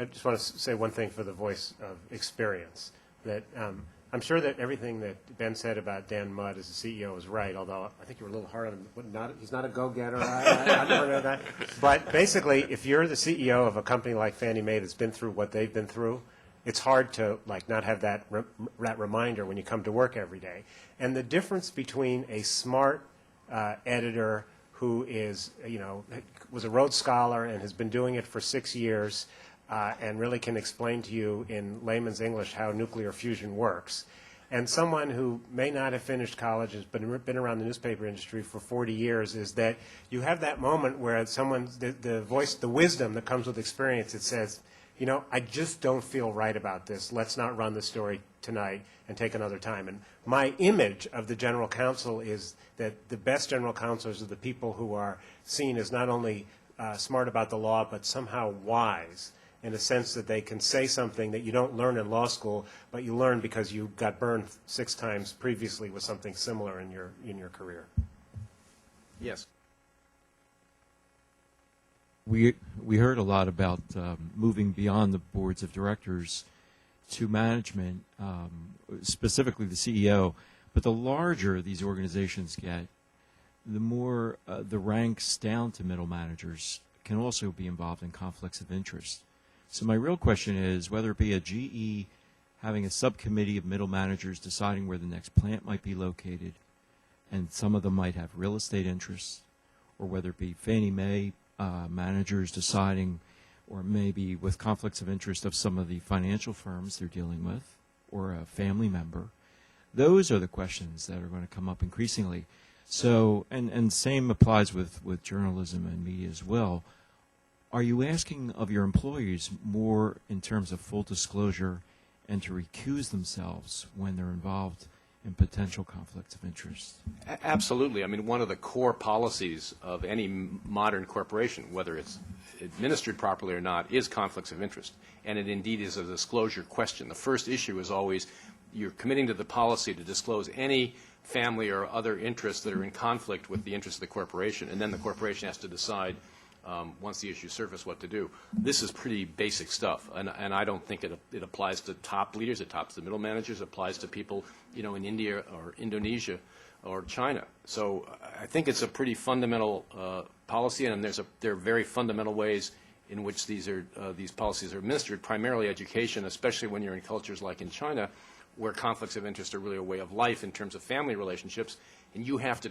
Speaker 5: I just want to say one thing for the voice of experience, that I'm sure that everything that Ben said about Dan Mudd as a CEO is right, although I think you were a little hard on him. He's not a go-getter. I never know that. But basically, if you're the CEO of a company like Fannie Mae that's been through what they've been through, it's hard to not have that reminder when you come to work every day. And the difference between a smart editor who is, was a Rhodes Scholar and has been doing it for 6 years and really can explain to you in layman's English how nuclear fusion works, and someone who may not have finished college, has been around the newspaper industry for 40 years, is that you have that moment where the voice, the wisdom that comes with experience, it says, I just don't feel right about this. Let's not run the story tonight and take another time. And my image of the general counsel is that the best general counselors are the people who are seen as not only smart about the law, but somehow wise, in a sense that they can say something that you don't learn in law school, but you learn because you got burned 6 times previously with something similar in your career.
Speaker 3: Yes.
Speaker 9: We heard a lot about moving beyond the boards of directors to management, specifically the CEO. But the larger these organizations get, the more the ranks down to middle managers can also be involved in conflicts of interest. So my real question is whether it be a GE having a subcommittee of middle managers deciding where the next plant might be located, and some of them might have real estate interests, or whether it be Fannie Mae managers deciding, or maybe with conflicts of interest of some of the financial firms they're dealing with, or a family member. Those are the questions that are going to come up increasingly. So, and same applies with journalism and media as well. Are you asking of your employees more in terms of full disclosure and to recuse themselves when they're involved in potential conflicts of interest?
Speaker 3: Absolutely. I mean, one of the core policies of any modern corporation, whether it's administered properly or not, is conflicts of interest. And it indeed is a disclosure question. The first issue is always you're committing to the policy to disclose any family or other interests that are in conflict with the interests of the corporation, and then the corporation has to decide once the issue surfaces what to do. This is pretty basic stuff, and I don't think it applies to top leaders. It applies to middle managers. It applies to people, in India or Indonesia or China. So I think it's a pretty fundamental policy, and there are very fundamental ways in which these policies are administered, primarily education, especially when you're in cultures like in China, where conflicts of interest are really a way of life in terms of family relationships, and you have to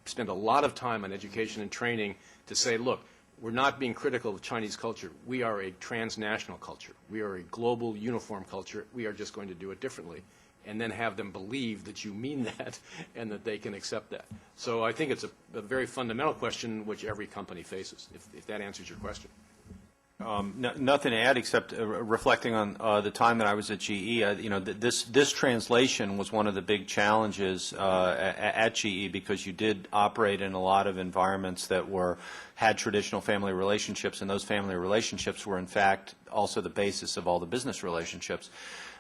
Speaker 3: spend a lot of time on education and training to say, look, we're not being critical of Chinese culture. We are a transnational culture. We are a global, uniform culture. We are just going to do it differently, and then have them believe that you mean that and that they can accept that. So I think it's a very fundamental question which every company faces, if that answers your question.
Speaker 4: Nothing to add except reflecting on the time that I was at GE. This translation was one of the big challenges at GE, because you did operate in a lot of environments that had traditional family relationships, and those family relationships were in fact also the basis of all the business relationships.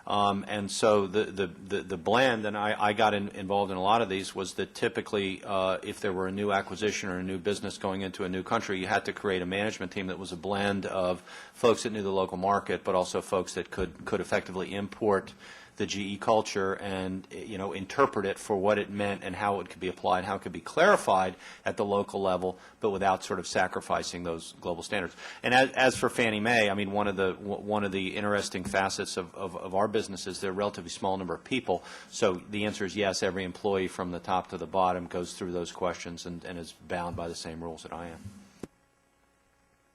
Speaker 4: And so the blend, and I got involved in a lot of these, was that typically if there were a new acquisition or a new business going into a new country, you had to create a management team that was a blend of folks that knew the local market, but also folks that could effectively import the GE culture and, interpret it for what it meant and how it could be applied, how it could be clarified at the local level, but without sort of sacrificing those global standards. And as for Fannie Mae, I mean, one of the interesting facets of our business is they're a relatively small number of people. So the answer is yes, every employee from the top to the bottom goes through those questions and is bound by the same rules that I am.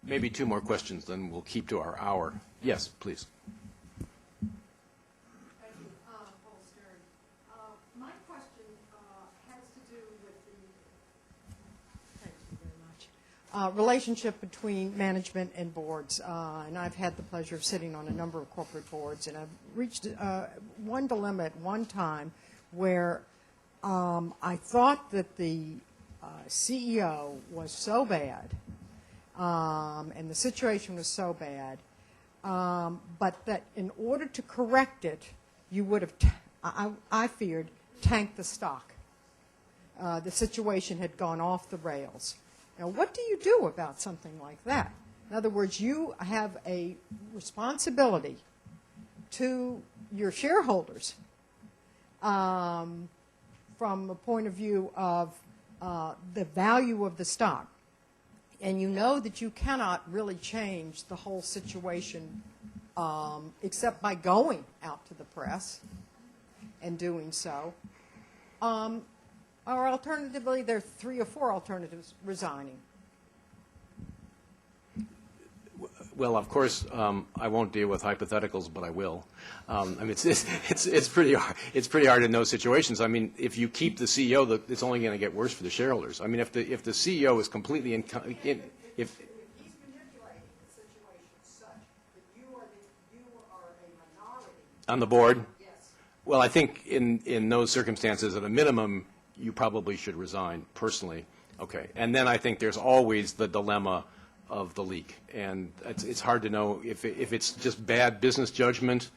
Speaker 3: Maybe two more questions, then we'll keep to our hour. Yes, please.
Speaker 10: Thank you, Paul Stern. My question has to do with thank you very much, relationship between management and boards. And I've had the pleasure of sitting on a number of corporate boards, and I've reached one dilemma at one time where I thought that the CEO was so bad, and the situation was so bad, but that in order to correct it, you would have, I feared, tanked the stock. The situation had gone off the rails. Now, what do you do about something like that? In other words, you have a responsibility to your shareholders from a point of view of the value of the stock. And you know that you cannot really change the whole situation except by going out to the press and doing so. Or alternatively, there are 3 or 4 alternatives: resigning.
Speaker 3: Well, of course, I won't deal with hypotheticals, but I will. I mean, it's pretty hard. It's pretty hard in those situations. I mean, if you keep the CEO, it's only going to get worse for the shareholders. I mean, if the CEO is completely if
Speaker 10: he's manipulating the situation such that you are a minority
Speaker 3: on the board.
Speaker 10: Yes.
Speaker 3: Well, I think in those circumstances, at a minimum, you probably should resign personally. Okay, and then I think there's always the dilemma of the leak, and it's hard to know if it's just bad business judgment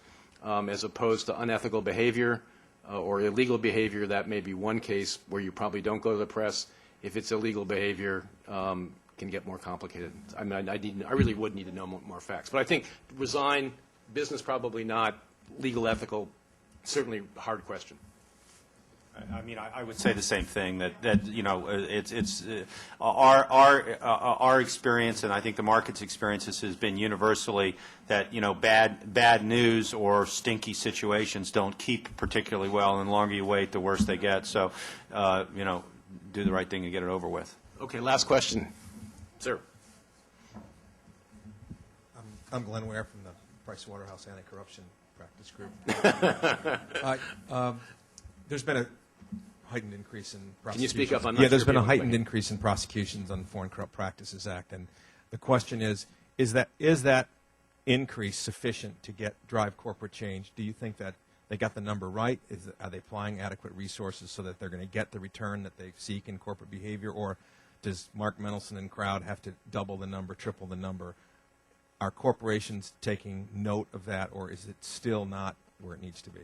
Speaker 3: as opposed to unethical behavior or illegal behavior. That may be one case where you probably don't go to the press. If it's illegal behavior, can get more complicated. I mean, I really would need to know more facts. But I think resign, business probably not, legal, ethical, certainly hard question.
Speaker 4: I mean, I would say the same thing, that it's our experience, and I think the market's experiences has been universally that bad news or stinky situations don't keep particularly well, and the longer you wait, the worse they get. So do the right thing and get it over with.
Speaker 3: Okay, last question, sir.
Speaker 11: I'm Glenn Ware from the Pricewaterhouse Anti-Corruption Practice Group. There's been a heightened increase in prosecutions.
Speaker 3: Can you speak up?
Speaker 11: There's been a heightened increase in prosecutions on the Foreign Corrupt Practices Act, and the question is that increase sufficient to drive corporate change? Do you think that they got the number right? Are they applying adequate resources so that they're going to get the return that they seek in corporate behavior, or does Mark Mendelson and crowd have to double the number, triple the number? Are corporations taking note of that, or is it still not where it needs to be?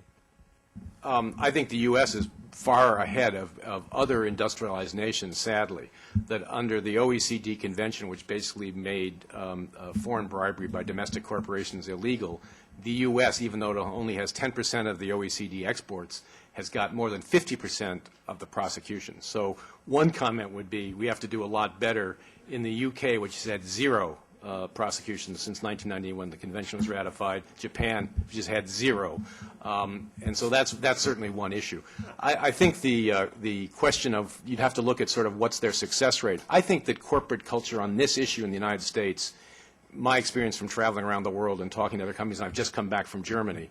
Speaker 3: I think the U.S. is far ahead of other industrialized nations, sadly, that under the OECD convention, which basically made foreign bribery by domestic corporations illegal, the U.S., even though it only has 10% of the OECD exports, has got more than 50% of the prosecutions. So one comment would be we have to do a lot better in the U.K., which has had 0 prosecutions since 1990 when the convention was ratified. Japan just had 0. And so that's certainly one issue. I think the question of, you'd have to look at sort of what's their success rate. I think that corporate culture on this issue in the United States, my experience from traveling around the world and talking to other companies, and I've just come back from Germany,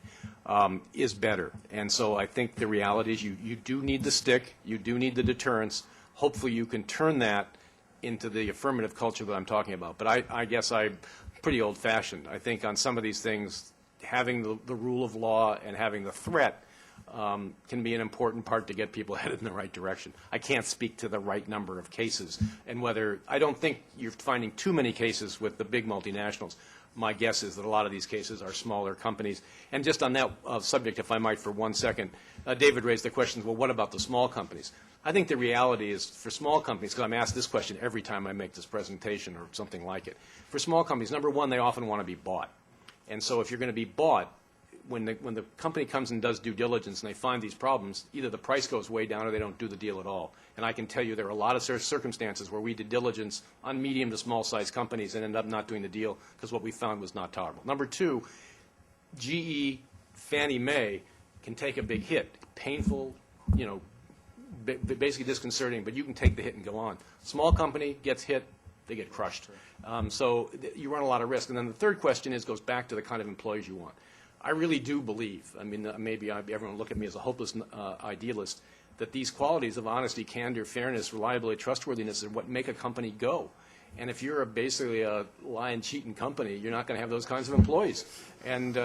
Speaker 3: is better. And so I think the reality is you do need the stick, you do need the deterrence. Hopefully you can turn that into the affirmative culture that I'm talking about. But I guess I'm pretty old-fashioned. I think on some of these things, having the rule of law and having the threat can be an important part to get people headed in the right direction. I can't speak to the right number of cases. And I don't think you're finding too many cases with the big multinationals. My guess is that a lot of these cases are smaller companies. And just on that subject, if I might for 1 second, David raised the question, well, what about the small companies? I think the reality is for small companies, because I'm asked this question every time I make this presentation or something like it, for small companies, number one, they often want to be bought. And so if you're going to be bought, when the company comes and does due diligence and they find these problems, either the price goes way down or they don't do the deal at all. And I can tell you there are a lot of circumstances where we did diligence on medium to small size companies and ended up not doing the deal because what we found was not tolerable. Number two, GE, Fannie Mae can take a big hit, painful, basically disconcerting, but you can take the hit and go on. Small company gets hit, they get crushed. So you run a lot of risk. And then the third question goes back to the kind of employees you want. I really do believe, maybe everyone will look at me as a hopeless idealist, that these qualities of honesty, candor, fairness, reliability, trustworthiness are what make a company go. And if you're basically a lying, cheating company, you're not going to have those kinds of employees. And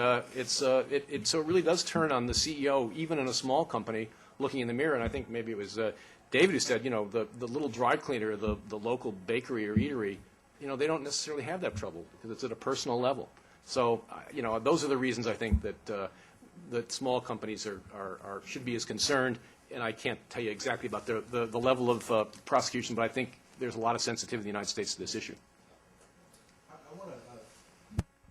Speaker 3: so it really does turn on the CEO, even in a small company, looking in the mirror. And I think maybe it was David who said, the little dry cleaner, the local bakery or eatery, they don't necessarily have that trouble because it's at a personal level. So, those are the reasons I think that small companies should be as concerned. And I can't tell you exactly about the level of prosecution, but I think there's a lot of sensitivity in the United States to this issue.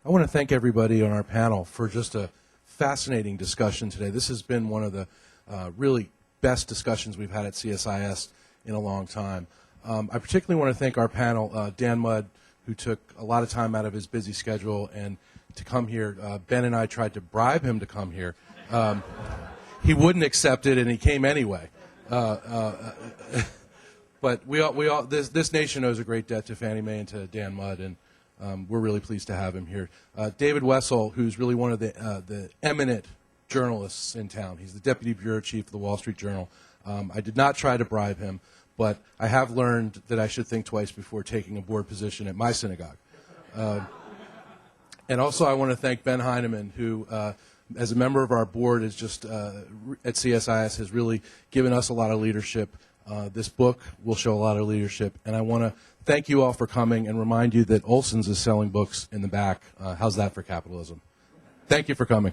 Speaker 1: I want to thank everybody on our panel for just a fascinating discussion today. This has been one of the really best discussions we've had at CSIS in a long time. I particularly want to thank our panel, Dan Mudd, who took a lot of time out of his busy schedule and to come here. Ben and I tried to bribe him to come here. He wouldn't accept it, and he came anyway. But this nation owes a great debt to Fannie Mae and to Dan Mudd, and we're really pleased to have him here. David Wessel, who's really one of the eminent journalists in town. He's the deputy bureau chief of the Wall Street Journal. I did not try to bribe him, but I have learned that I should think twice before taking a board position at my synagogue. And also I want to thank Ben Heineman, who, as a member of our board, is just at CSIS has really given us a lot of leadership. This book will show a lot of leadership, and I want to thank you all for coming and remind you that Olson's is selling books in the back. How's that for capitalism? Thank you for coming.